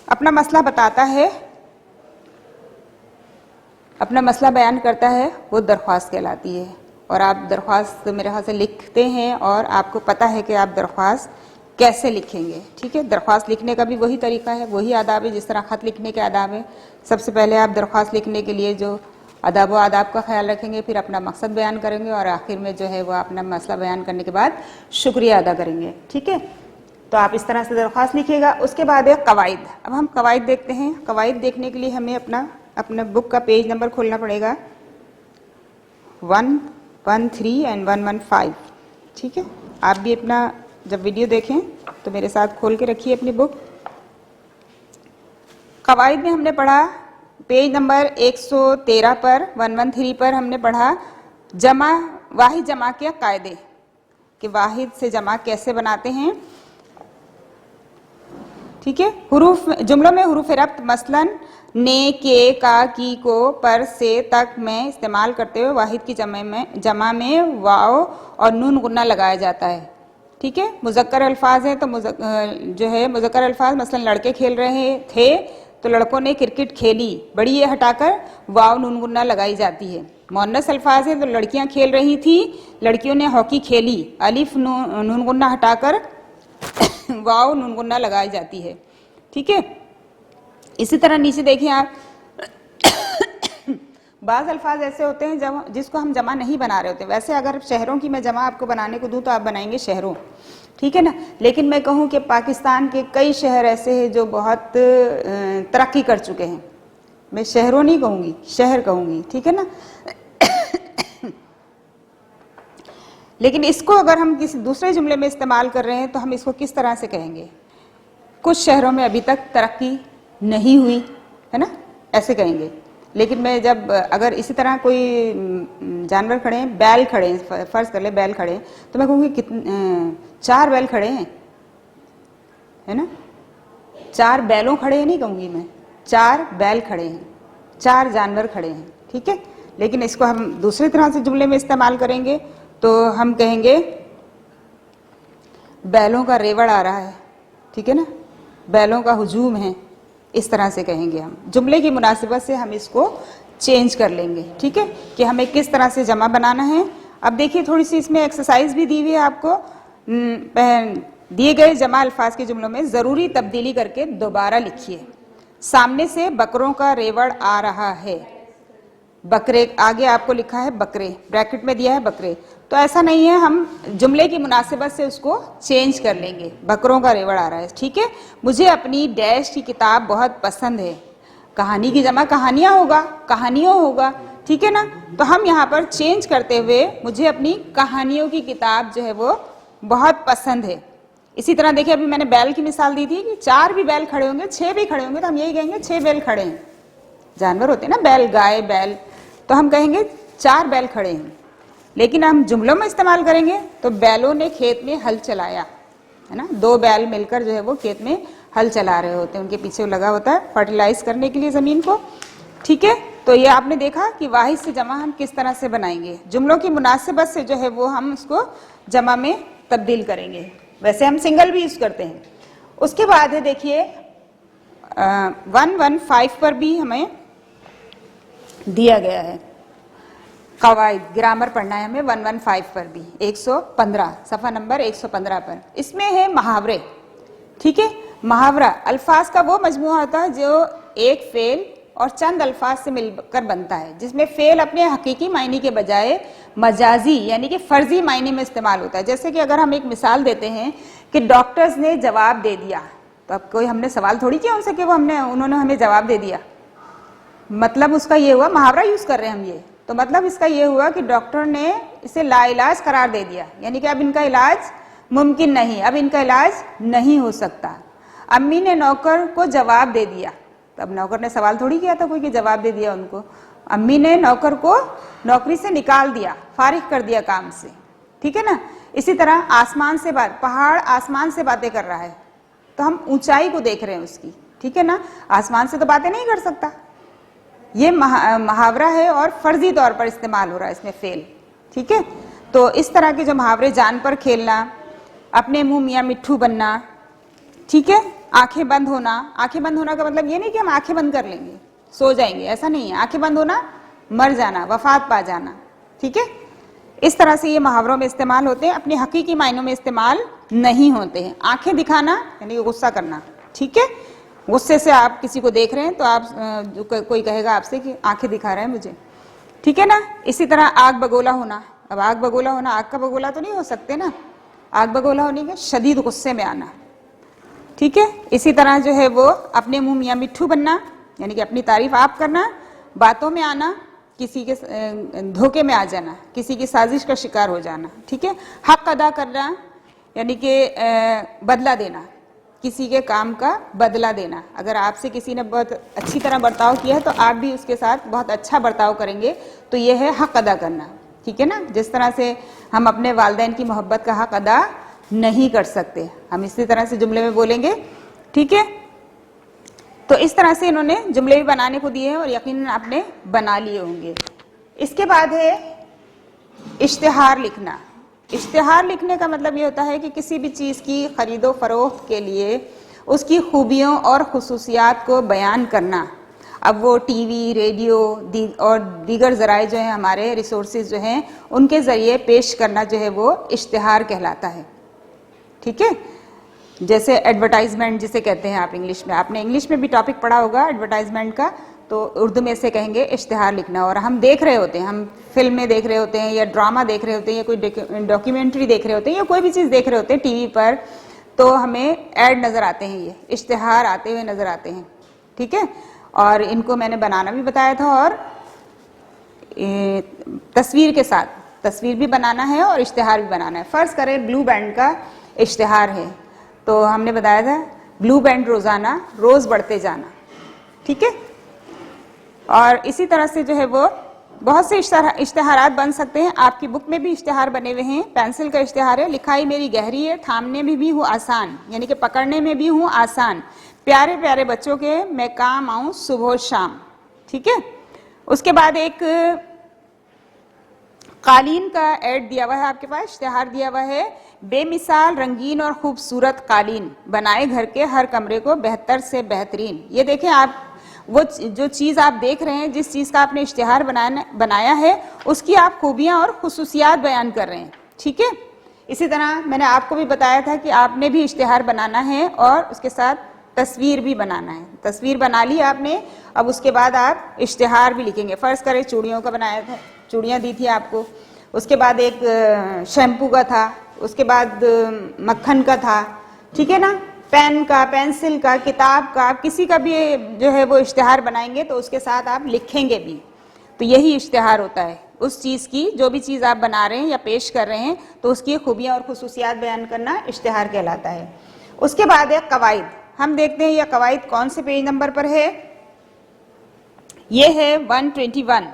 अपना मसला बताता है, अपना मसला बयान करता है, वो दरख्वास्त कहलाती है। और आप दरख्वास्त मेरे ख्याल से लिखते हैं और आपको पता है कि आप दरख्वास्त कैसे लिखेंगे। ठीक है, दरख्वास्त लिखने का भी वही तरीका है, वही आदाब है जिस तरह ख़त लिखने के आदाब है। सबसे पहले आप दरख्वास्त लिखने के लिए जो आदाब व आदाब का ख्याल रखेंगे, फिर अपना मकसद बयान करेंगे और आखिर में जो है वो अपना मसला बयान करने के बाद शुक्रिया अदा करेंगे। ठीक है, तो आप इस तरह से दरख्वास्त लिखिएगा। उसके बाद है कवायद। अब हम कवायद देखते हैं। कवायद देखने के लिए हमें अपना बुक का पेज नंबर खोलना पड़ेगा 113 एंड 115। ठीक है, आप भी अपना जब वीडियो देखें तो मेरे साथ खोल के रखिए अपनी बुक। कवायद में हमने पढ़ा पेज नंबर 113 पर 113 पर हमने पढ़ा वाहिद जमा के कायदे कि वाहिद से जमा कैसे बनाते हैं। ठीक है, जुमलों में हुरूफ रब्त मसलन ने, के, का, की, को, पर, से, तक में इस्तेमाल करते हुए वाहिद की जमा में वाव और नून गुन्ना लगाया जाता है। ठीक है, मुज़क्कर अल्फाज है तो जो है मुज़क्कर अल्फाज मसलन लड़के खेल रहे थे तो लड़कों ने क्रिकेट खेली, बड़ी ये हटाकर वाव नून गुन्ना लगाई जाती है। मुअन्नस अल्फाज है तो लड़कियां खेल रही थी, लड़कियों ने हॉकी खेली, अलिफ नून गुन्ना हटाकर वाव नून गुन्ना लगाई जाती है। ठीक है, इसी तरह नीचे देखिए आप बाज़ अल्फाज ऐसे होते हैं जिसको हम जमा नहीं बना रहे होते। वैसे अगर शहरों की मैं जमा आपको बनाने को दूं तो आप बनाएंगे शहरों, ठीक है ना। लेकिन मैं कहूं कि पाकिस्तान के कई शहर ऐसे हैं जो बहुत तरक्की कर चुके हैं। मैं शहरों नहीं कहूँगी, शहर कहूँगी, ठीक है ना। लेकिन इसको अगर हम किसी दूसरे जुमले में इस्तेमाल कर रहे हैं तो हम इसको किस तरह से कहेंगे? कुछ शहरों में अभी तक तरक्की नहीं हुई है ना, ऐसे कहेंगे। लेकिन मैं जब अगर इसी तरह कोई जानवर खड़े हैं, बैल खड़े हैं, फर्ज कर ले बैल खड़े हैं, तो मैं कहूँगी कितने 4 बैल खड़े हैं, है ना। 4 बैलों खड़े हैं नहीं कहूँगी मैं, 4 बैल खड़े हैं, 4 जानवर खड़े हैं, ठीक है। लेकिन इसको हम दूसरी तरह से जुमले में इस्तेमाल करेंगे तो हम कहेंगे बैलों का रेवड़ आ रहा है, ठीक है ना, बैलों का हुजूम है, इस तरह से कहेंगे हम। जुमले की मुनासिबत से हम इसको चेंज कर लेंगे, ठीक है, कि हमें किस तरह से जमा बनाना है। अब देखिए थोड़ी सी इसमें एक्सरसाइज भी दी हुई है आपको। दिए गए जमा अल्फाज के जुमलों में ज़रूरी तब्दीली करके दोबारा लिखिए। सामने से बकरों का रेवड़ आ रहा है, बकरे आगे आपको लिखा है बकरे, ब्रैकेट में दिया है बकरे, तो ऐसा नहीं है, हम जुमले की मुनासिबत से उसको चेंज कर लेंगे। बकरों का रेवड़ आ रहा है, ठीक है। मुझे अपनी डैश की किताब बहुत पसंद है, कहानी की जमा कहानियाँ होगा, कहानियों होगा, ठीक है ना। तो हम यहाँ पर चेंज करते हुए मुझे अपनी कहानियों की किताब जो है वो बहुत पसंद है। इसी तरह देखिए अभी मैंने बैल की मिसाल दी थी कि 4 भी बैल खड़े होंगे, 6 भी खड़े होंगे, तो हम यही कहेंगे 6 बैल खड़े हैं। जानवर होते हैं ना, बैल, गाय, बैल, तो हम कहेंगे 4 बैल खड़े हैं। लेकिन हम जुमलों में इस्तेमाल करेंगे तो बैलों ने खेत में हल चलाया, है ना। 2 बैल मिलकर जो है वो खेत में हल चला रहे होते हैं, उनके पीछे लगा होता है फर्टिलाइज करने के लिए ज़मीन को, ठीक है। तो ये आपने देखा कि वाहिद से जमा हम किस तरह से बनाएंगे। जुमलों की मुनासिबत से जो है वो हम उसको जमा में तब्दील करेंगे। वैसे हम सिंगल भी यूज़ करते हैं। उसके बाद है देखिए 115 पर भी हमें दिया गया है कवायद, ग्रामर पढ़ना है हमें 115 पर भी, 115 सफ़ा नंबर 115 पर। इसमें है मुहावरे, ठीक है। मुहावरा अल्फाज का वो मजमूआ होता है जो एक फेल और चंद अल्फाज से मिलकर बनता है, जिसमें फेल अपने हकीकी मायने के बजाय मजाजी यानी कि फर्जी मायने में इस्तेमाल होता है। जैसे कि अगर हम एक मिसाल देते हैं कि डॉक्टर्स ने जवाब दे दिया, तो अब कोई हमने सवाल थोड़ी किया उनसे कि उन्होंने हमें जवाब दे दिया। मतलब उसका ये हुआ, मुहावरा यूज़ कर रहे हैं हम ये, तो मतलब इसका ये हुआ कि डॉक्टर ने इसे लाइलाज करार दे दिया, यानी कि अब इनका इलाज मुमकिन नहीं, अब इनका इलाज नहीं हो सकता। अम्मी ने नौकर को जवाब दे दिया, तो अब नौकर ने सवाल थोड़ी किया था कोई कि जवाब दे दिया उनको। अम्मी ने नौकर को नौकरी से निकाल दिया, फारिग कर दिया काम से, ठीक है ना। इसी तरह आसमान से बात, पहाड़ आसमान से बातें कर रहा है, तो हम ऊंचाई को देख रहे हैं उसकी, ठीक है ना। आसमान से तो बातें नहीं कर सकता। ये मुहावरा है और फर्जी तौर पर इस्तेमाल हो रहा है इसमें फेल, ठीक है। तो तो इस तरह के जो मुहावरे, जान पर खेलना, अपने मुंह मियाँ मिट्ठू बनना, ठीक है, आंखें बंद होना। आंखें बंद होना का मतलब ये नहीं कि हम आंखें बंद कर लेंगे सो जाएंगे, ऐसा नहीं है। आंखें बंद होना, मर जाना, वफात पा जाना, ठीक है। इस तरह से ये मुहावरों में इस्तेमाल होते हैं, अपने हकीकी मायनों में इस्तेमाल नहीं होते हैं। आंखें दिखाना यानी गुस्सा करना, ठीक है, गुस्से से आप किसी को देख रहे हैं तो आप कोई कहेगा आपसे कि आंखें दिखा रहा है मुझे, ठीक है ना। इसी तरह आग बगोला होना। अब आग बगोला होना, आग का बगोला तो नहीं हो सकते ना, आग बगोला होने के शदीद गुस्से में आना, ठीक है। इसी तरह जो है वो अपने मुंह मियाँ मिट्ठू बनना, यानी कि अपनी तारीफ आप करना, बातों में आना, किसी के धोखे में आ जाना, किसी की साजिश का शिकार हो जाना, ठीक है। हक अदा करना यानी कि बदला देना, किसी के काम का बदला देना। अगर आपसे किसी ने बहुत अच्छी तरह बर्ताव किया है तो आप भी उसके साथ बहुत अच्छा बर्ताव करेंगे, तो ये है हक अदा करना, ठीक है ना। जिस तरह से हम अपने वालिदैन की मोहब्बत का हक अदा नहीं कर सकते, हम इसी तरह से जुमले में बोलेंगे, ठीक है। तो इस तरह से इन्होंने जुमले भी बनाने को दिए हैं और यकीनन आपने बना लिए होंगे। इसके बाद है इश्तिहार लिखना। इश्तिहार लिखने का मतलब ये होता है कि किसी भी चीज़ की खरीदो फरोख्त के लिए उसकी खूबियों और खुसूसियात को बयान करना। अब वो टीवी, रेडियो और दीगर ज़राए जो हैं, हमारे रिसोर्सेज जो हैं, उनके ज़रिए पेश करना जो है वो इश्तिहार कहलाता है, ठीक है। जैसे एडवर्टाइजमेंट जिसे कहते हैं आप इंग्लिश में, आपने इंग्लिश में भी टॉपिक पढ़ा होगा एडवर्टाइजमेंट का, तो उर्दू में इसे कहेंगे इश्तिहार लिखना। और हम देख रहे होते हैं, हम फिल्में देख रहे होते हैं या ड्रामा देख रहे होते हैं या कोई डॉक्यूमेंट्री देख रहे होते हैं या कोई भी चीज़ देख रहे होते हैं टीवी पर, तो हमें ऐड नज़र आते हैं, ये इश्तिहार आते हुए नज़र आते हैं, ठीक है। और इनको मैंने बनाना भी बताया था, और तस्वीर के साथ, तस्वीर भी बनाना है और इश्तिहार भी बनाना है। फ़र्ज़ करें ब्लू बैंड का इश्तिहार है, तो हमने बताया था ब्लू बैंड रोज़ाना रोज़ बढ़ते जाना, ठीक है। और इसी तरह से जो है वो बहुत से इश्तिहारात बन सकते हैं। आपकी बुक में भी इश्तिहार बने हुए हैं। पेंसिल का इश्तिहार है, लिखाई मेरी गहरी है, थामने में भी हूँ आसान, यानी कि पकड़ने में भी हूँ आसान, प्यारे प्यारे बच्चों के मैं काम आऊँ सुबह शाम, ठीक है। उसके बाद एक कालीन का ऐड दिया हुआ है आपके पास, इश्तिहार दिया हुआ है, बेमिसाल रंगीन और खूबसूरत कालीन बनाए घर के हर कमरे को बेहतर से बेहतरीन। ये देखें आप, वो जो चीज़ आप देख रहे हैं, जिस चीज़ का आपने इश्तिहार बनाया है, उसकी आप खूबियाँ और खुसूसियात बयान कर रहे हैं, ठीक है। इसी तरह मैंने आपको भी बताया था कि आपने भी इश्तिहार बनाना है और उसके साथ तस्वीर भी बनाना है। तस्वीर बना ली आपने, अब उसके बाद आप इश्तिहार भी लिखेंगे। फ़र्ज़ करें चूड़ियों का बनाया था, चूड़ियाँ दी थी आपको, उसके बाद एक शैम्पू का था, उसके बाद मक्खन का था, ठीक है ना, पेन का, पेंसिल का, किताब का, किसी का भी जो है वो इश्तिहार बनाएंगे तो उसके साथ आप लिखेंगे भी। तो यही इश्तिहार होता है, उस चीज़ की, जो भी चीज़ आप बना रहे हैं या पेश कर रहे हैं तो उसकी खूबियाँ और खुसूसियात बयान करना इश्तिहार कहलाता है। उसके बाद है कवायद। हम देखते हैं यह कवायद कौन से पेज नंबर पर है। ये है 121,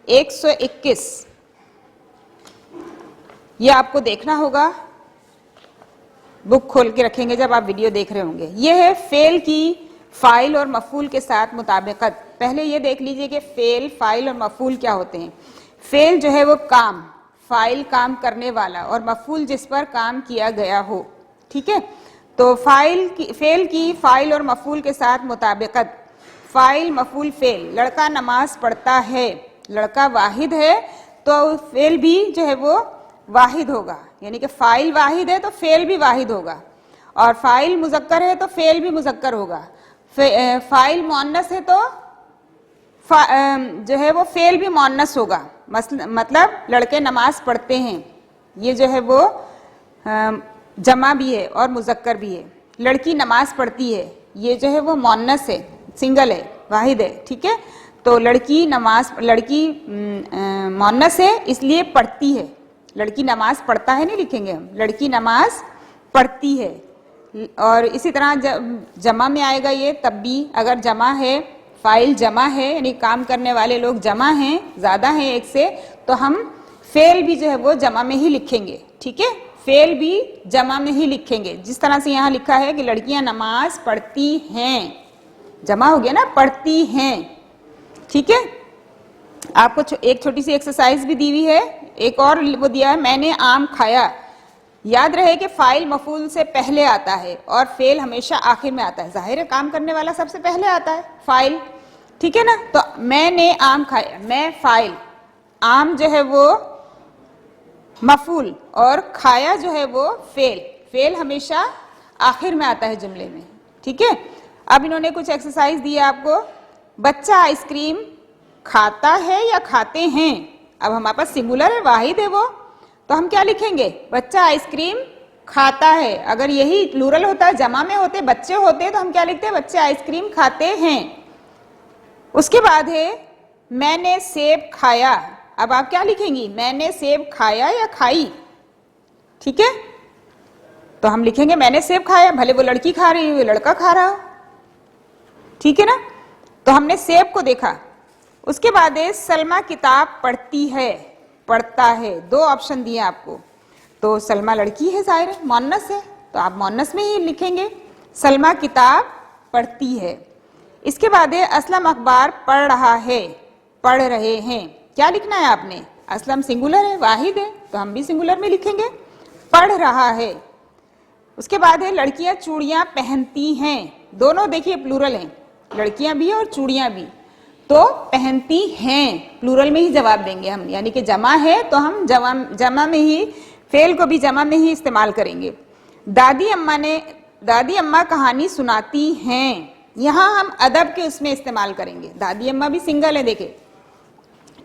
121। ये आपको देखना होगा, बुक खोल के रखेंगे जब आप वीडियो देख रहे होंगे। ये है फेल की फाइल और मफूल के साथ मुताबिकत। पहले ये देख लीजिए कि फेल, फाइल और मफूल क्या होते हैं। फेल जो है वो काम, फाइल काम करने वाला, और मफूल जिस पर काम किया गया हो, ठीक है। तो फेल की फाइल और मफूल के साथ मुताबिकत। File, मफूल, fail. लड़का नमाज पढ़ता है, लड़का वाहिद है तो फेल भी जो है वो वाहिद होगा, यानी कि फाइल वाहिद है तो फेल भी वाहिद होगा, और फाइल मुजक्कर है तो फेल भी मुजक्कर होगा। फाइल मुअन्नस है तो जो है वो फेल भी मुअन्नस होगा। मतलब लड़के नमाज पढ़ते हैं, ये जो है वो जमा भी है और मुजक्कर भी है। लड़की नमाज पढ़ती है, ये जो है वो मुअन्नस है, सिंगल है, वाहिद है, ठीक है। तो लड़की मुअन्नस है इसलिए पढ़ती है, लड़की नमाज पढ़ता है नहीं लिखेंगे हम, लड़की नमाज पढ़ती है। और इसी तरह जमा में आएगा ये, तब भी अगर जमा है, फाइल जमा है, यानी काम करने वाले लोग जमा हैं, ज़्यादा हैं एक से, तो हम फेल भी जो है वो जमा में ही लिखेंगे, ठीक है। फेल भी जमा में ही लिखेंगे, जिस तरह से यहाँ लिखा है कि लड़कियाँ नमाज पढ़ती हैं, जमा हो गया ना, पढ़ती हैं, ठीक है। आपको एक छोटी सी एक्सरसाइज भी दी हुई है, एक और वो दिया है, मैंने आम खाया। याद रहे कि फाइल मफूल से पहले आता है और फेल हमेशा आखिर में आता है। जाहिर है काम करने वाला सबसे पहले आता है, फाइल, ठीक है ना। तो मैंने आम खाया, मैं फाइल, आम जो है वो मफूल और खाया जो है वो फेल। फेल हमेशा आखिर में आता है जुमले में, ठीक है। अब इन्होंने कुछ एक्सरसाइज दी है आपको। बच्चा आइसक्रीम खाता है या खाते हैं? अब हमारे पास सिंगुलर है, वाहिद है वो, तो हम क्या लिखेंगे? बच्चा आइसक्रीम खाता है। अगर यही प्लूरल होता, जमा में होते, बच्चे होते, तो हम क्या लिखते हैं? बच्चे आइसक्रीम खाते हैं। उसके बाद है मैंने सेब खाया। अब आप क्या लिखेंगी? मैंने सेब खाया या खाई, ठीक है। तो हम लिखेंगे मैंने सेब खाया, भले वो लड़की खा रही हो, लड़का खा रहा हो, ठीक है ना। तो हमने सेब को देखा। उसके बाद है सलमा किताब पढ़ती है, पढ़ता है। दो ऑप्शन दिए आपको, तो सलमा लड़की है, जाहिर है मोन्नस है, तो आप मोन्नस में ही लिखेंगे सलमा किताब पढ़ती है। इसके बाद है असलम अखबार पढ़ रहा है, पढ़ रहे हैं। क्या लिखना है आपने? असलम सिंगुलर है, वाहिद है, तो हम भी सिंगुलर में लिखेंगे पढ़ रहा है। उसके बाद है लड़कियां चूड़ियां पहनती हैं। दोनों देखिए प्लूरल हैं, लड़कियां भी और चूड़ियां भी, तो पहनती हैं प्लूरल में ही जवाब देंगे हम, यानी कि जमा है तो हम जमा में ही, फेल को भी जमा में ही इस्तेमाल करेंगे। दादी अम्मा कहानी सुनाती हैं, यहां हम अदब के उसमें इस्तेमाल करेंगे। दादी अम्मा भी सिंगल है देखे,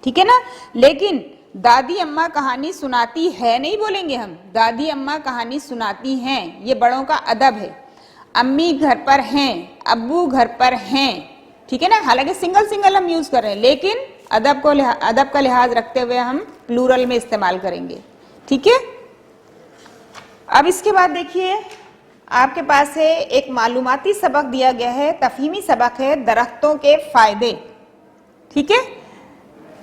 ठीक है ना, लेकिन दादी अम्मा कहानी सुनाती है नहीं बोलेंगे हम, दादी अम्मा कहानी सुनाती हैं, ये बड़ों का अदब है। अम्मी घर पर हैं, अब्बू घर पर हैं, ठीक है ना। हालांकि सिंगल सिंगल हम यूज कर रहे हैं, लेकिन अदब का लिहाज रखते हुए हम प्लूरल में इस्तेमाल करेंगे, ठीक है। अब इसके बाद देखिए आपके पास है एक मालूमाती सबक दिया गया है, तफहीमी सबक है, दरख्तों के फायदे, ठीक है,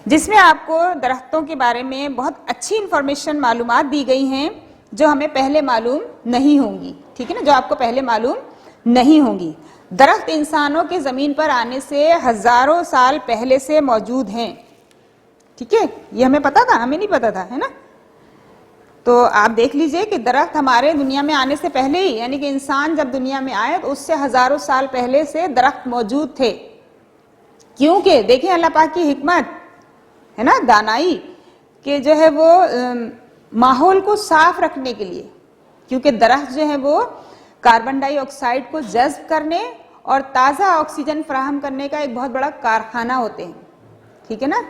जिसमें आपको दरख्तों के बारे में बहुत अच्छी इंफॉर्मेशन मालूमात दी गई हैं जो हमें पहले मालूम नहीं होंगी, ठीक है ना, जो आपको पहले मालूम नहीं होंगी। दरख्त इंसानों के जमीन पर आने से हजारों साल पहले से मौजूद हैं, ठीक है, ये हमें पता था, हमें नहीं पता था, है ना। तो आप देख लीजिए कि दरख्त हमारे दुनिया में आने से पहले ही, यानी कि इंसान जब दुनिया में आए तो उससे हजारों साल पहले से दरख्त मौजूद थे। क्योंकि देखिए अल्लाह पाक की हिकमत है ना, दानाई कि जो है वो माहौल को साफ रखने के लिए, क्योंकि दरख्त जो है वो कार्बन डाइऑक्साइड को जज्ब करने और ताज़ा ऑक्सीजन फराहम करने का एक बहुत बड़ा कारखाना होते हैं, ठीक है ना,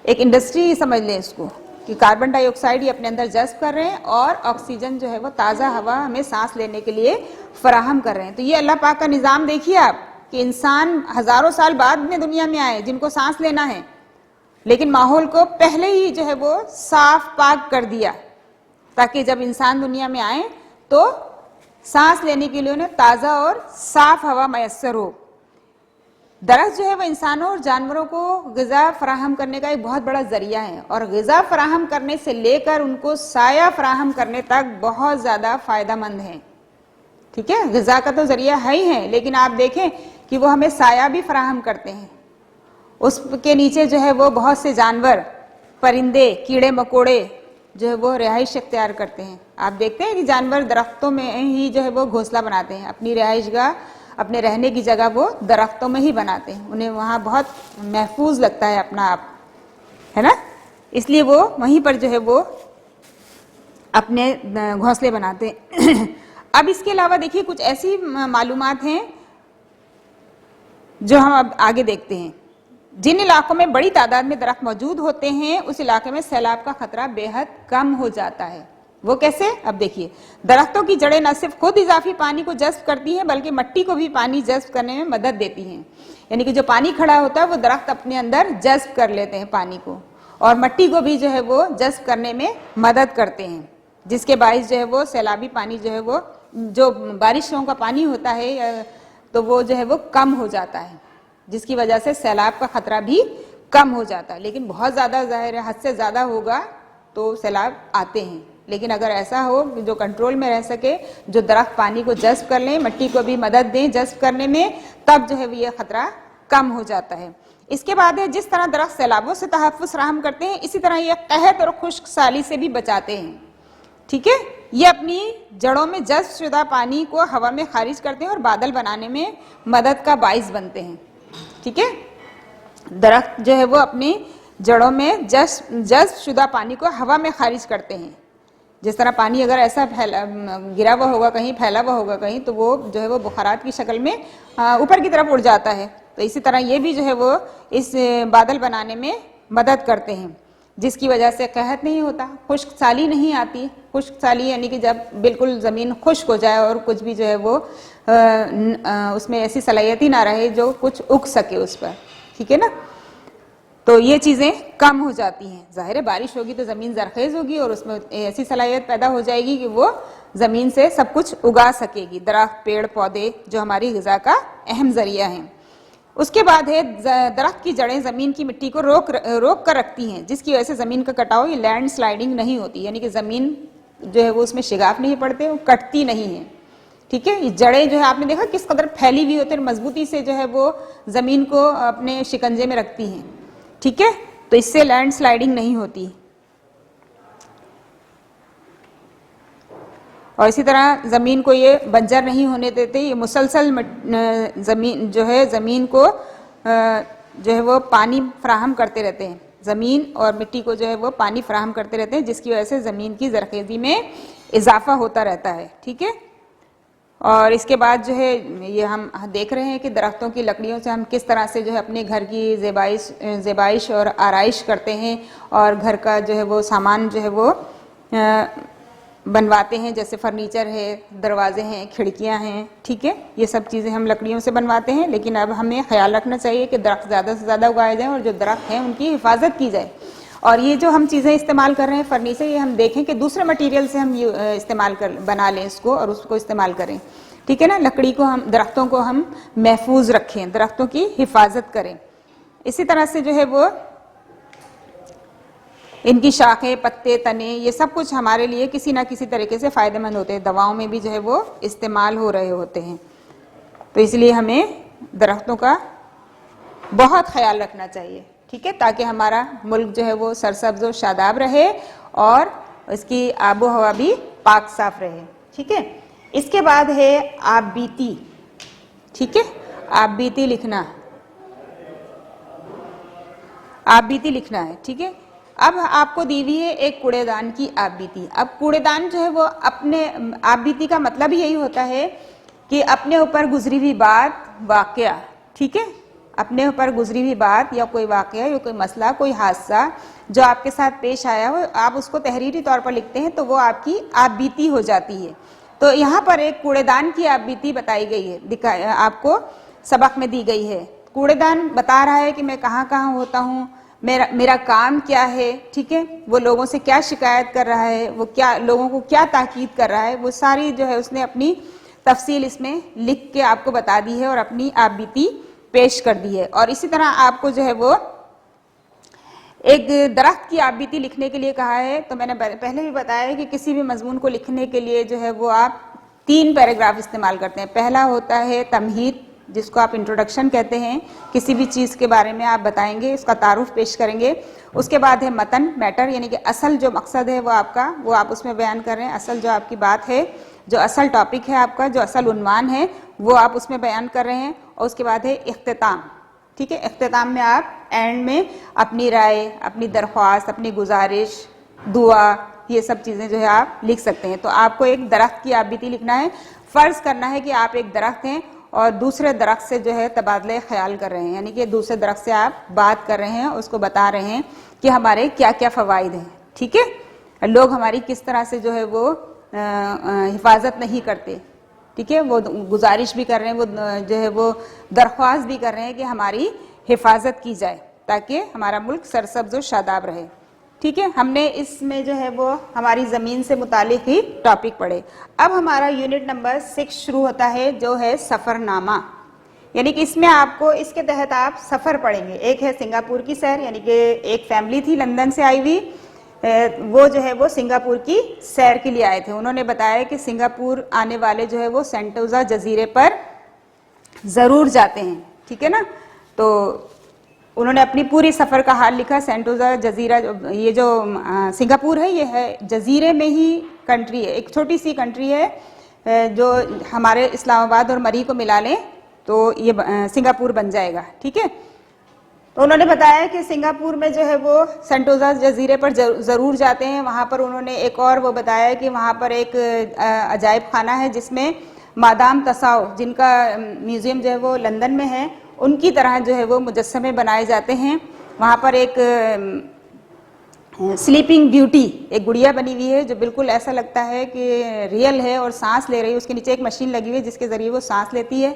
एक इंडस्ट्री समझ लें इसको, कि कार्बन डाइऑक्साइड ये अपने अंदर जज्ब कर रहे हैं और ऑक्सीजन जो है वो ताज़ा हवा हमें सांस लेने के लिए फराहम कर रहे हैं। तो ये अल्लाह पाक का निज़ाम देखिए आप, कि इंसान हजारों साल बाद में दुनिया में आए जिनको सांस लेना है, लेकिन माहौल को पहले ही जो है वो साफ पाक कर दिया, ताकि जब इंसान दुनिया में आए तो सांस लेने के लिए उन्हें ताज़ा और साफ हवा मैसर हो। दरख्त जो है वह इंसानों और जानवरों को ग़िज़ा फराहम करने का एक बहुत बड़ा जरिया है, और ग़िज़ा फराहम करने से लेकर उनको साया फराहम करने तक बहुत ज़्यादा फ़ायदेमंद है, ठीक है। ग़िज़ा का तो जरिया है ही है, लेकिन आप देखें कि वो हमें साया भी फराहम करते हैं। उसके नीचे जो है वो बहुत से जानवर, परिंदे, कीड़े मकोड़े जो है वो रिहाइश अख्तियार करते हैं। आप देखते हैं कि जानवर दरख्तों में ही जो है वो घोंसला बनाते हैं, अपनी रिहाइशगाह, अपने रहने की जगह वो दरख्तों में ही बनाते हैं, उन्हें वहाँ बहुत महफूज लगता है अपना आप, है ना, इसलिए वो वहीं पर जो है वो अपने घोंसले बनाते हैं। अब इसके अलावा देखिए कुछ ऐसी मालूमात हैं जो हम अब आगे देखते हैं। जिन इलाकों में बड़ी तादाद में दरख्त मौजूद होते हैं उस इलाके में सैलाब का खतरा बेहद कम हो जाता है। वो कैसे? अब देखिए, दरख्तों की जड़ें न सिर्फ खुद इजाफी पानी को जज्ब करती हैं बल्कि मट्टी को भी पानी जज्ब करने में मदद देती हैं। यानी कि जो पानी खड़ा होता है वो दरख्त अपने अंदर जज्ब कर लेते हैं पानी को, और मट्टी को भी जो है वो जज्ब करने में मदद करते हैं, जिसके बाइस जो है वो सैलाबी पानी जो है वो, जो बारिशों का पानी होता है तो वो जो है वो कम हो जाता है, जिसकी वजह से सैलाब का खतरा भी कम हो जाता है। लेकिन बहुत ज़्यादा, जाहिर है, हद से ज़्यादा होगा तो सैलाब आते हैं, लेकिन अगर ऐसा हो जो कंट्रोल में रह सके, जो दरख्त पानी को जज्ब कर लें, मट्टी को भी मदद दें जज्ब करने में, तब जो है ये खतरा कम हो जाता है। इसके बाद है जिस तरह दरख्त सैलाबों से तहफ़्फ़ुज़ फराहम करते हैं, इसी तरह ये कहत और खुश्क साली से भी बचाते हैं। ठीक है, ये अपनी जड़ों में जज़्ब शुदा पानी को हवा में खारिज करते हैं और बादल बनाने में मदद का बाइस बनते हैं। ठीक है, दरख्त जो है वो अपनी जड़ों में जज़्ब शुदा पानी को हवा में खारिज करते हैं। जिस तरह पानी अगर ऐसा गिरा हुआ होगा कहीं, फैला हुआ होगा कहीं, तो वो जो है वो बुखारात की शक्ल में ऊपर की तरफ उड़ जाता है। तो इसी तरह ये भी जो है वो इस बादल बनाने में मदद करते हैं, जिसकी वजह से कहत नहीं होता, खुश्क साली नहीं आती। खुश्क साली यानी कि जब बिल्कुल ज़मीन खुश्क हो जाए और कुछ भी जो है वो उसमें ऐसी सलाहियत ही ना रहे जो कुछ उग सके उस पर। ठीक है ना, तो ये चीज़ें कम हो जाती हैं। ज़ाहिर है बारिश होगी तो ज़मीन ज़रखेज़ होगी और उसमें ऐसी सलाहियत पैदा हो जाएगी कि वो ज़मीन से सब कुछ उगा सकेगी, दरख्त, पेड़ पौधे जो हमारी ग़िज़ा का अहम ज़रिया हैं। उसके बाद है दरख्त की जड़ें ज़मीन की मिट्टी को रोक कर रखती हैं, जिसकी वजह से ज़मीन का कटाव या लैंड स्लाइडिंग नहीं होती, यानी कि ज़मीन जो है वो उसमें शिगाफ नहीं पड़ते, वो कटती नहीं है। ठीक है, ये जड़ें जो है आपने देखा किस कदर फैली हुई होती है, मजबूती से जो है वो ज़मीन को अपने शिकंजे में रखती हैं। ठीक है, तो इससे लैंड स्लाइडिंग नहीं होती। और इसी तरह ज़मीन को ये बंजर नहीं होने देते, ये मुसलसल ज़मीन जो है ज़मीन को जो है वो पानी फराहम करते रहते हैं, ज़मीन और मिट्टी को जो है वो पानी फराहम करते रहते हैं, जिसकी वजह से ज़मीन की ज़रखेज़ी में इजाफा होता रहता है। ठीक है, और इसके बाद जो है ये हम देख रहे हैं कि दरख्तों की लकड़ियों से हम किस तरह से जो है अपने घर की ज़ेबाइश और आराइश करते हैं और घर का जो है वो सामान जो है वो बनवाते हैं, जैसे फर्नीचर है, दरवाजे हैं, खिड़कियां हैं। ठीक है, ये सब चीज़ें हम लकड़ियों से बनवाते हैं, लेकिन अब हमें ख्याल रखना चाहिए कि दरख्त ज़्यादा से ज़्यादा उगाए जाएँ और जो दरख्त हैं उनकी हिफाजत की जाए। और ये जो हम चीज़ें इस्तेमाल कर रहे हैं फर्नीचर, ये हम देखें कि दूसरे मटेरियल से हम इस्तेमाल कर बना लें इसको और उसको इस्तेमाल करें। ठीक है ना, लकड़ी को हम, दरख्तों को हम महफूज रखें, दरख्तों की हिफाजत करें। इसी तरह से जो है वो इनकी शाखें, पत्ते, तने, ये सब कुछ हमारे लिए किसी ना किसी तरीके से फ़ायदेमंद होते हैं, दवाओं में भी जो है वो इस्तेमाल हो रहे होते हैं। तो इसलिए हमें दरख्तों का बहुत ख्याल रखना चाहिए। ठीक है, ताकि हमारा मुल्क जो है वो सरसब्ज़ और शादाब रहे और इसकी आबो हवा भी पाक साफ रहे। ठीक है, इसके बाद है आप बीती। ठीक है, आप बीती लिखना, आप बीती लिखना है। ठीक है, अब आपको दी हुई है एक कूड़ेदान की आप बीती। अब कूड़ेदान जो है वो अपने, आप बीती का मतलब ही यही होता है कि अपने ऊपर गुजरी हुई बात, वाकया, ठीक है, अपने ऊपर गुजरी हुई बात या कोई वाकया या कोई मसला, कोई हादसा जो आपके साथ पेश आया हो, आप उसको तहरीरी तौर पर लिखते हैं तो वो आपकी आप बीती हो जाती है। तो यहाँ पर एक कूड़ेदान की आप बीती बताई गई है, आपको सबक में दी गई है। कूड़ेदान बता रहा है कि मैं कहाँ कहाँ होता हूँ, मेरा काम क्या है। ठीक है, वो लोगों से क्या शिकायत कर रहा है, वो क्या लोगों को क्या ताकीद कर रहा है, वो सारी जो है उसने अपनी तफसील इसमें लिख के आपको बता दी है और अपनी आप बीती पेश कर दी है। और इसी तरह आपको जो है वो एक दरख्त की आप बीती लिखने के लिए कहा है। तो मैंने पहले भी बताया है कि किसी भी मजमून को लिखने के लिए जो है वो आप 3 पैराग्राफ इस्तेमाल करते हैं। पहला होता है तमहीद, जिसको आप इंट्रोडक्शन कहते हैं, किसी भी चीज़ के बारे में आप बताएंगे, उसका तारुफ पेश करेंगे। उसके बाद है मतन, मैटर, यानी कि असल जो मकसद है वो आपका, वो आप उसमें बयान कर रहे हैं, असल जो आपकी बात है, जो असल टॉपिक है आपका, जो असल उन्वान है वो आप उसमें बयान कर रहे हैं। और उसके बाद है इख्तिताम। ठीक है, इख्तिताम में आप एंड में अपनी राय, अपनी दरख्वास्त, अपनी गुजारिश, दुआ, ये सब चीज़ें जो है आप लिख सकते हैं। तो आपको एक दरख्त की आप बीती लिखना है। फ़र्ज़ करना है कि आप एक दरख्त हैं और दूसरे दरख्त से जो है तबादले ख्याल कर रहे हैं, यानी कि दूसरे दरख्त से आप बात कर रहे हैं, उसको बता रहे हैं कि हमारे क्या क्या फ़वाइद हैं। ठीक है, लोग हमारी किस तरह से जो है वो हिफाजत नहीं करते। ठीक है, वो गुजारिश भी कर रहे हैं, वो जो है वो दरख्वास्त भी कर रहे हैं कि हमारी हिफाजत की जाए ताकि हमारा मुल्क सरसब्ज़ और शादाब रहे। ठीक है, हमने इसमें जो है वो हमारी ज़मीन से मुतालिक ही टॉपिक पढ़े। अब हमारा यूनिट नंबर 6 शुरू होता है, जो है सफ़रनामा, यानी कि इसमें आपको, इसके तहत आप सफ़र पढ़ेंगे। एक है सिंगापुर की सैर, यानी कि एक फैमिली थी लंदन से आई हुई, वो जो है वो सिंगापुर की सैर के लिए आए थे। उन्होंने बताया कि सिंगापुर आने वाले जो है वो सेंटोजा जजीरे पर ज़रूर जाते हैं। ठीक है ना, तो उन्होंने अपनी पूरी सफ़र का हाल लिखा। सेंटोजा जजीरा, ये जो सिंगापुर है, ये है जजीरे में ही कंट्री है, एक छोटी सी कंट्री है जो हमारे इस्लामाबाद और मरी को मिला लें तो ये सिंगापुर बन जाएगा, ठीक है। तो उन्होंने बताया कि सिंगापुर में जो है वो सेंटोजा जजीरे पर ज़रूर जाते हैं। वहाँ पर उन्होंने एक और वो बताया कि वहाँ पर एक अजायब खाना है जिसमें मादाम तसाओ, जिनका म्यूज़ियम जो है वो लंदन में है, उनकी तरह जो है वो मुजस्समे बनाए जाते हैं। वहाँ पर एक स्लीपिंग ब्यूटी, एक गुड़िया बनी हुई है जो बिल्कुल ऐसा लगता है कि रियल है और सांस ले रही है। उसके नीचे एक मशीन लगी हुई है जिसके ज़रिए वो सांस लेती है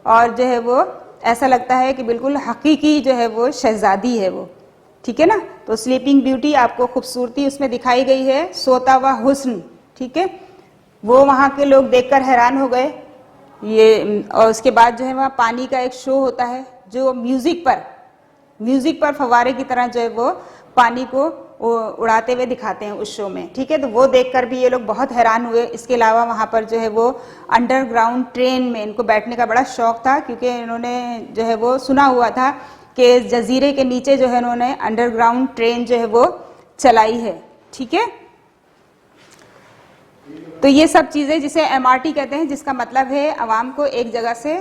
और जो है वो ऐसा लगता है कि बिल्कुल हकीकी जो है वो शहजादी है वो, ठीक है ना। तो स्लीपिंग ब्यूटी आपको खूबसूरती उसमें दिखाई गई है, सोता हुआ हुस्न, ठीक है। वो वहाँ के लोग देखकर हैरान हो गए ये। और उसके बाद जो है वहाँ पानी का एक शो होता है जो म्यूज़िक पर फव्वारे की तरह जो है वो पानी को उड़ाते हुए दिखाते हैं उस शो में, ठीक है। तो वो देखकर भी ये लोग बहुत हैरान हुए। इसके अलावा वहाँ पर जो है वो अंडरग्राउंड ट्रेन में इनको बैठने का बड़ा शौक था, क्योंकि इन्होंने जो है वो सुना हुआ था कि जजीरे के नीचे जो है इन्होंने अंडरग्राउंड ट्रेन जो है वो चलाई है, ठीक है। तो ये सब चीज़ें जिसे MRT कहते हैं, जिसका मतलब है आवाम को एक जगह से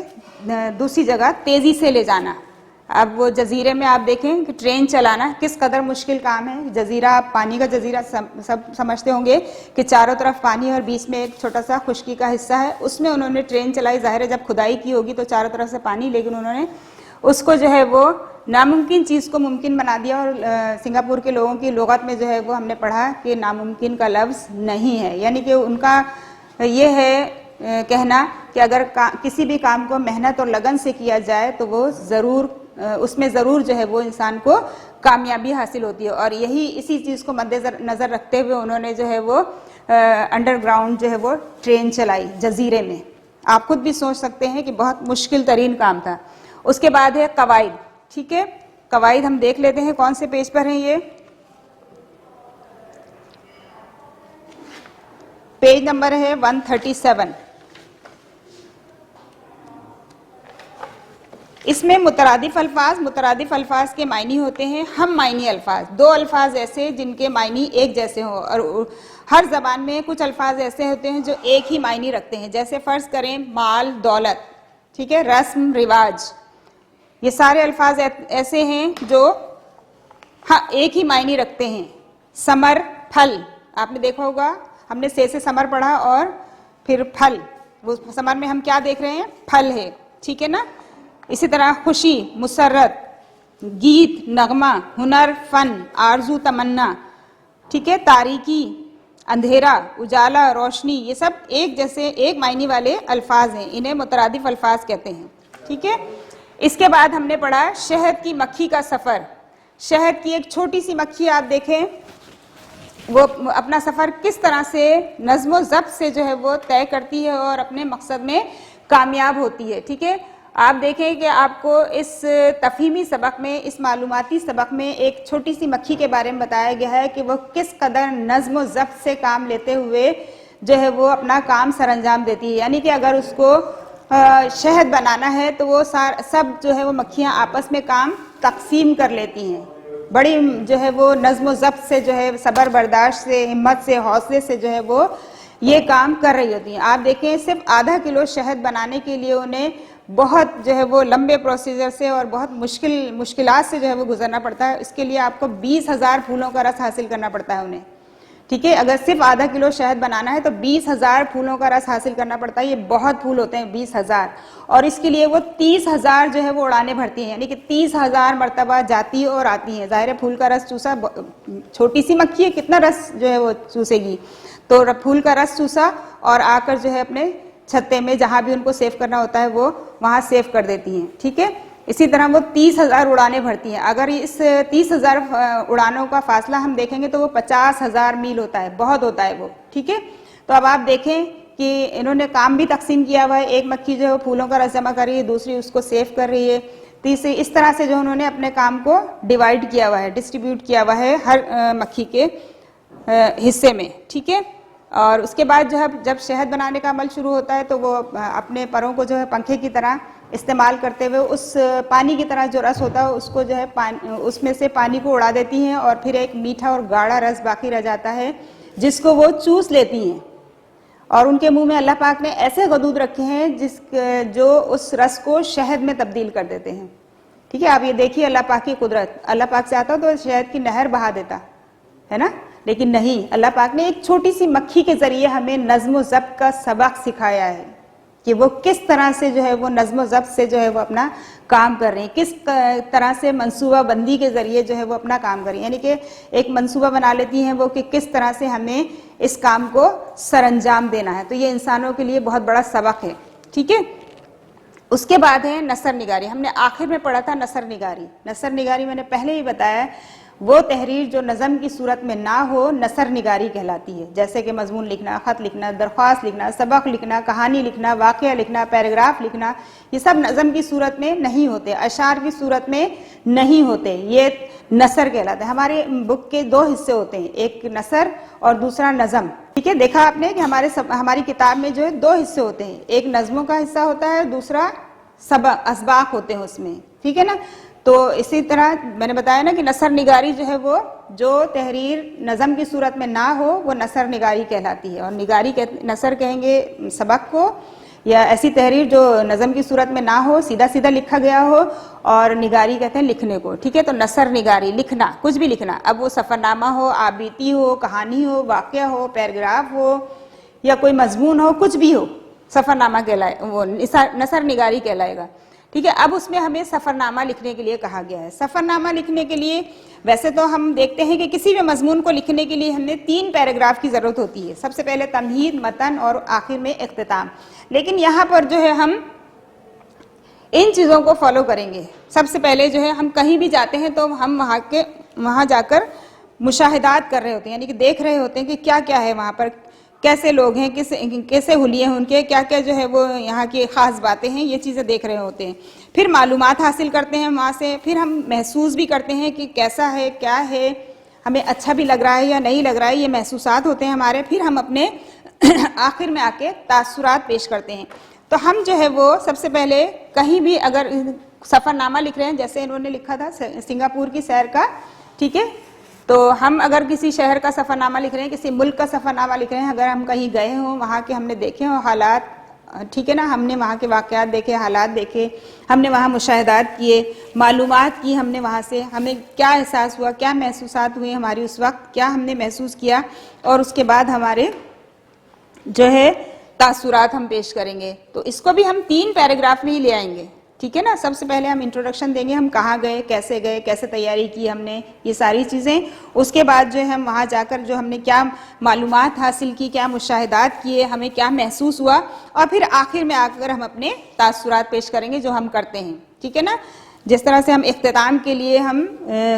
दूसरी जगह तेज़ी से ले जाना। अब वो जजीरे में आप देखें कि ट्रेन चलाना किस कदर मुश्किल काम है। जजीरा, आप पानी का जजीरा सब समझते होंगे कि चारों तरफ पानी और बीच में एक छोटा सा खुश्की का हिस्सा है, उसमें उन्होंने ट्रेन चलाई। जाहिर है जब खुदाई की होगी तो चारों तरफ से पानी, लेकिन उन्होंने उसको जो है वो नामुमकिन चीज़ को मुमकिन बना दिया। और सिंगापुर के लोगों की लुगत में जो है वो हमने पढ़ा कि नामुमकिन का लफ्ज़ नहीं है, यानी कि उनका ये है कहना कि अगर किसी भी काम को मेहनत और लगन से किया जाए तो वो ज़रूर उसमें ज़रूर जो है वो इंसान को कामयाबी हासिल होती है। और यही इसी चीज़ को मद्देनज़र रखते हुए उन्होंने जो है वो अंडरग्राउंड जो है वो ट्रेन चलाई जजीरे में। आप खुद भी सोच सकते हैं कि बहुत मुश्किल तरीन काम था। उसके बाद है कवायद, ठीक है। कवायद हम देख लेते हैं कौन से पेज पर हैं ये। पेज नंबर है 137। इसमें मुतरादिफ अल्फाज के मायनी होते हैं हम मायनी अल्फाज। दो अल्फाज ऐसे जिनके मायनी एक जैसे हों, और हर जबान में कुछ अल्फाज ऐसे होते हैं जो एक ही मायनी रखते हैं। जैसे फ़र्ज़ करें माल, दौलत, ठीक है, रस्म, रिवाज, ये सारे अल्फाज ऐसे हैं जो हाँ एक ही मायनी रखते हैं। समर, फल, आपने देखा होगा, हमने से समर पढ़ा और फिर फल, वो समर में हम क्या देख रहे हैं, फल है, ठीक है ना। इसी तरह खुशी, मुसर्रत, गीत, नगमा, हुनर, फन, आरजू, तमन्ना, ठीक है, तारीकी, अंधेरा, उजाला, रोशनी, ये सब एक जैसे एक मायने वाले अल्फाज हैं, इन्हें मुतरादिफ अल्फाज कहते हैं, ठीक है। इसके बाद हमने पढ़ा शहद की मक्खी का सफ़र। शहद की एक छोटी सी मक्खी आप देखें, वो अपना सफ़र किस तरह से नज़्म व ज़ब्त से जो है वो तय करती है और अपने मकसद में कामयाब होती है, ठीक है। आप देखें कि आपको इस तफ़हीमी सबक में, इस मालूमाती सबक में एक छोटी सी मक्खी के बारे में बताया गया है कि वो किस कदर नज़्म व ज़ब्त से काम लेते हुए जो है वो अपना काम सरअंजाम देती है। यानी कि अगर उसको शहद बनाना है तो वो सब जो है वो मक्खियाँ आपस में काम तकसीम कर लेती हैं, बड़ी जो है वो नज़्म व ज़ब्त से, जो है सब्र बर्दाश्त से, हिम्मत से, हौसले से जो है वो ये काम कर रही होती हैं। आप देखें सिर्फ आधा किलो शहद बनाने के लिए उन्हें बहुत जो है वो लंबे प्रोसीजर से और बहुत मुश्किलात से जो है वो गुजरना पड़ता है। इसके लिए आपको 20,000 फूलों का रस हासिल करना पड़ता है उन्हें, ठीक है। अगर सिर्फ आधा किलो शहद बनाना है तो 20,000 फूलों का रस हासिल करना पड़ता है। ये बहुत फूल होते हैं 20,000, और इसके लिए वो 30,000 जो है वो उड़ाने भरती हैं, यानी कि 30,000 मरतबा जाती और आती हैं। ज़ाहिर है फूल का रस चूसा, छोटी सी मक्खी है, कितना रस जो है वो चूसेगी। तो फूल का रस चूसा और आकर जो है अपने छत्ते में जहाँ भी उनको सेव करना होता है वो वहाँ सेव कर देती हैं, ठीक है। इसी तरह वो 30,000 उड़ाने भरती हैं। अगर इस 30,000 उड़ानों का फासला हम देखेंगे तो वो 50,000 मील होता है, बहुत होता है वो, ठीक है। तो अब आप देखें कि इन्होंने काम भी तकसीम किया हुआ है। एक मक्खी जो है फूलों का रस जमा कर रही है, दूसरी उसको सेव कर रही है, तीसरी, इस तरह से जो उन्होंने अपने काम को डिवाइड किया हुआ है, डिस्ट्रीब्यूट किया हुआ है हर मक्खी के हिस्से में, ठीक है। और उसके बाद जो है जब शहद बनाने का अमल शुरू होता है तो वो अपने परों को जो है पंखे की तरह इस्तेमाल करते हुए उस पानी की तरह जो रस होता है उसको जो है उसमें से पानी को उड़ा देती हैं और फिर एक मीठा और गाढ़ा रस बाकी रह जाता है जिसको वो चूस लेती हैं। और उनके मुंह में अल्लाह पाक ने ऐसे गदूद रखे हैं जो उस रस को शहद में तब्दील कर देते हैं। ठीक है, आप ये देखिए अल्लाह पाक की कुदरत। अल्लाह पाक चाहता तो शहद की नहर बहा देता है ना, लेकिन नहीं, अल्लाह पाक ने एक छोटी सी मक्खी के जरिए हमें नज्म व ज़ब्त का सबक सिखाया है कि वो किस तरह से जो है वो नज्म व ज़ब्त से जो है वो अपना काम कर रहे हैं, किस तरह से मंसूबा बंदी के जरिए जो है वो अपना काम कर रही हैं। यानी कि एक मंसूबा बना लेती हैं वो कि किस तरह से हमें इस काम को सरअंजाम देना है। तो ये इंसानों के लिए बहुत बड़ा सबक है। ठीक है, उसके बाद है नसर निगारी। हमने आखिर में पढ़ा था नसर निगारी। नसर निगारी मैंने पहले ही बताया, वो तहरीर जो नज़म की सूरत में ना हो नसर निगारी कहलाती है। जैसे कि मजमून लिखना, ख़त लिखना, दरख्वास्त लिखना, सबक लिखना, कहानी लिखना, वाक़या लिखना, पैराग्राफ लिखना, ये सब नज़म की सूरत में नहीं होते, अशार की सूरत में नहीं होते, ये नसर कहलाता है। हमारे बुक के दो हिस्से होते हैं, एक नसर और दूसरा नज़म। ठीक है, देखा आपने कि हमारी किताब में जो है दो हिस्से होते हैं, एक नज़मों का हिस्सा होता है, दूसरा सबक असबाक होते हैं उसमें। ठीक है ना, तो इसी तरह मैंने बताया ना कि नसर निगारी जो है वो जो तहरीर नज़म की सूरत में ना हो वो नसर निगारी कहलाती है। और निगारी नसर कहेंगे सबक को, या ऐसी तहरीर जो नज़म की सूरत में ना हो, सीधा सीधा लिखा गया हो, और निगारी कहते हैं लिखने को। ठीक है, तो नसर निगारी लिखना, कुछ भी लिखना, अब वो सफ़रनामा हो, आबीती हो, कहानी हो, वाक़या हो, पैराग्राफ हो, या कोई मजमून हो, कुछ भी हो, सफ़रनामा कहलाए, वो नसर निगारी कहलाएगा। ठीक है, अब उसमें हमें सफ़रनामा लिखने के लिए कहा गया है। सफ़रनामा लिखने के लिए वैसे तो हम देखते हैं कि किसी भी मजमून को लिखने के लिए हमें 3 पैराग्राफ की ज़रूरत होती है। सबसे पहले तमहीद, मतन और आखिर में इख्तिताम। लेकिन यहाँ पर जो है हम इन चीज़ों को फॉलो करेंगे। सबसे पहले जो है हम कहीं भी जाते हैं तो हम वहाँ जाकर मुशाहिदात कर रहे होते हैं, यानी कि देख रहे होते हैं कि क्या क्या है वहाँ पर, कैसे लोग हैं, कैसे हुलिये हैं उनके, क्या क्या जो है वो यहाँ की ख़ास बातें हैं, ये चीज़ें देख रहे होते हैं। फिर मालूमात हासिल करते हैं वहाँ से, फिर हम महसूस भी करते हैं कि कैसा है, क्या है, हमें अच्छा भी लग रहा है या नहीं लग रहा है, ये महसूसात होते हैं हमारे। फिर हम अपने आखिर में आके तासुरात पेश करते हैं। तो हम जो है वो सबसे पहले कहीं भी अगर सफ़रनामा लिख रहे हैं, जैसे इन्होंने लिखा था सिंगापुर की सैर का, ठीक है, तो हम अगर किसी शहर का सफ़रनामा लिख रहे हैं, किसी मुल्क का सफ़रनामा लिख रहे हैं, अगर हम कहीं गए हों, वहाँ के हमने देखे हों हालात, ठीक है ना, हमने वहाँ के वाक़यात देखे, हालात देखे, हमने वहाँ मुशाहिदात किए, मालूमात की हमने वहाँ से, हमें क्या एहसास हुआ, क्या महसूसात हुए हमारी उस वक्त, क्या हमने महसूस किया, और उसके बाद हमारे जो है तासुरात हम पेश करेंगे। तो इसको भी हम 3 पैराग्राफ में ही ले आएंगे। ठीक है ना, सबसे पहले हम इंट्रोडक्शन देंगे, हम कहाँ गए, कैसे तैयारी की हमने, ये सारी चीज़ें। उसके बाद जो है हम वहाँ जाकर जो हमने क्या मालूमात हासिल की, क्या मुशाहिदात किए, हमें क्या महसूस हुआ, और फिर आखिर में आकर हम अपने तासुरात पेश करेंगे जो हम करते हैं। ठीक है ना, जिस तरह से हम इख्तिताम के लिए हम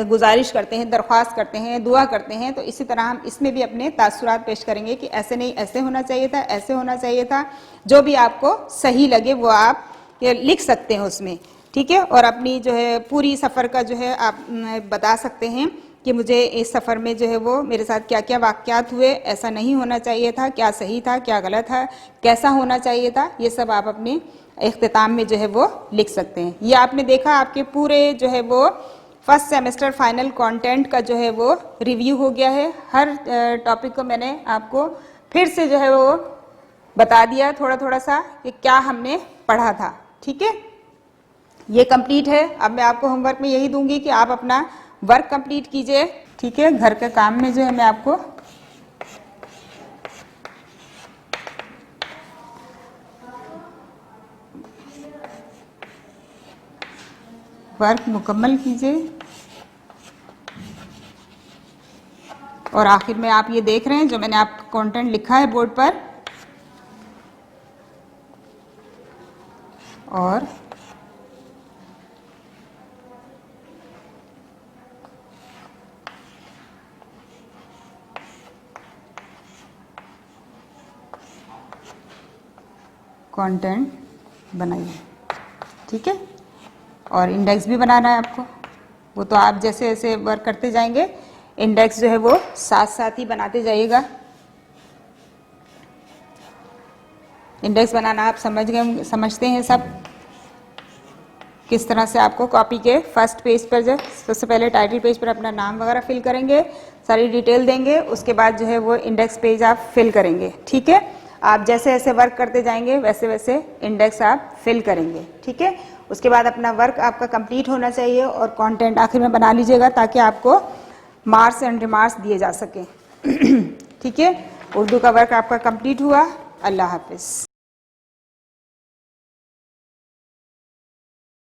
गुजारिश करते हैं, दरख्वास्त करते हैं, दुआ करते हैं, तो इसी तरह हम इसमें भी अपने तासुरात पेश करेंगे कि ऐसे नहीं, ऐसे होना चाहिए था, ऐसे होना चाहिए था। जो भी आपको सही लगे वो आप लिख सकते हैं उसमें। ठीक है, और अपनी जो है पूरी सफ़र का जो है आप बता सकते हैं कि मुझे इस सफ़र में जो है वो मेरे साथ क्या क्या वाक़यात हुए, ऐसा नहीं होना चाहिए था, क्या सही था, क्या गलत था, कैसा होना चाहिए था, ये सब आप अपने इख्तिताम में जो है वो लिख सकते हैं। ये आपने देखा आपके पूरे जो है वो फर्स्ट सेमेस्टर फाइनल कंटेंट का जो है वो रिव्यू हो गया है। हर टॉपिक को मैंने आपको फिर से जो है वो बता दिया थोड़ा थोड़ा सा कि क्या हमने पढ़ा था। ठीक है, ये कंप्लीट है। अब मैं आपको होमवर्क में यही दूंगी कि आप अपना वर्क कंप्लीट कीजिए। ठीक है, घर के काम में जो है मैं आपको वर्क मुकम्मल कीजिए, और आखिर में आप ये देख रहे हैं जो मैंने आपका कंटेंट लिखा है बोर्ड पर, और कंटेंट बनाइए। ठीक है, और इंडेक्स भी बनाना है आपको, वो तो आप जैसे जैसे वर्क करते जाएंगे इंडेक्स जो है वो साथ साथ ही बनाते जाइएगा। इंडेक्स बनाना आप समझते हैं सब। किस तरह से आपको कॉपी के फर्स्ट पेज पर जो सबसे पहले टाइटल पेज पर अपना नाम वगैरह फिल करेंगे, सारी डिटेल देंगे, उसके बाद जो है वो इंडेक्स पेज आप फिल करेंगे। ठीक है, आप जैसे जैसे वर्क करते जाएंगे वैसे वैसे इंडेक्स आप फिल करेंगे। ठीक है, उसके बाद अपना वर्क आपका कंप्लीट होना चाहिए और कंटेंट आखिर में बना लीजिएगा ताकि आपको मार्क्स एंड रिमार्क्स दिए जा सके। ठीक है, उर्दू का वर्क आपका कंप्लीट हुआ। अल्लाह हाफिज़।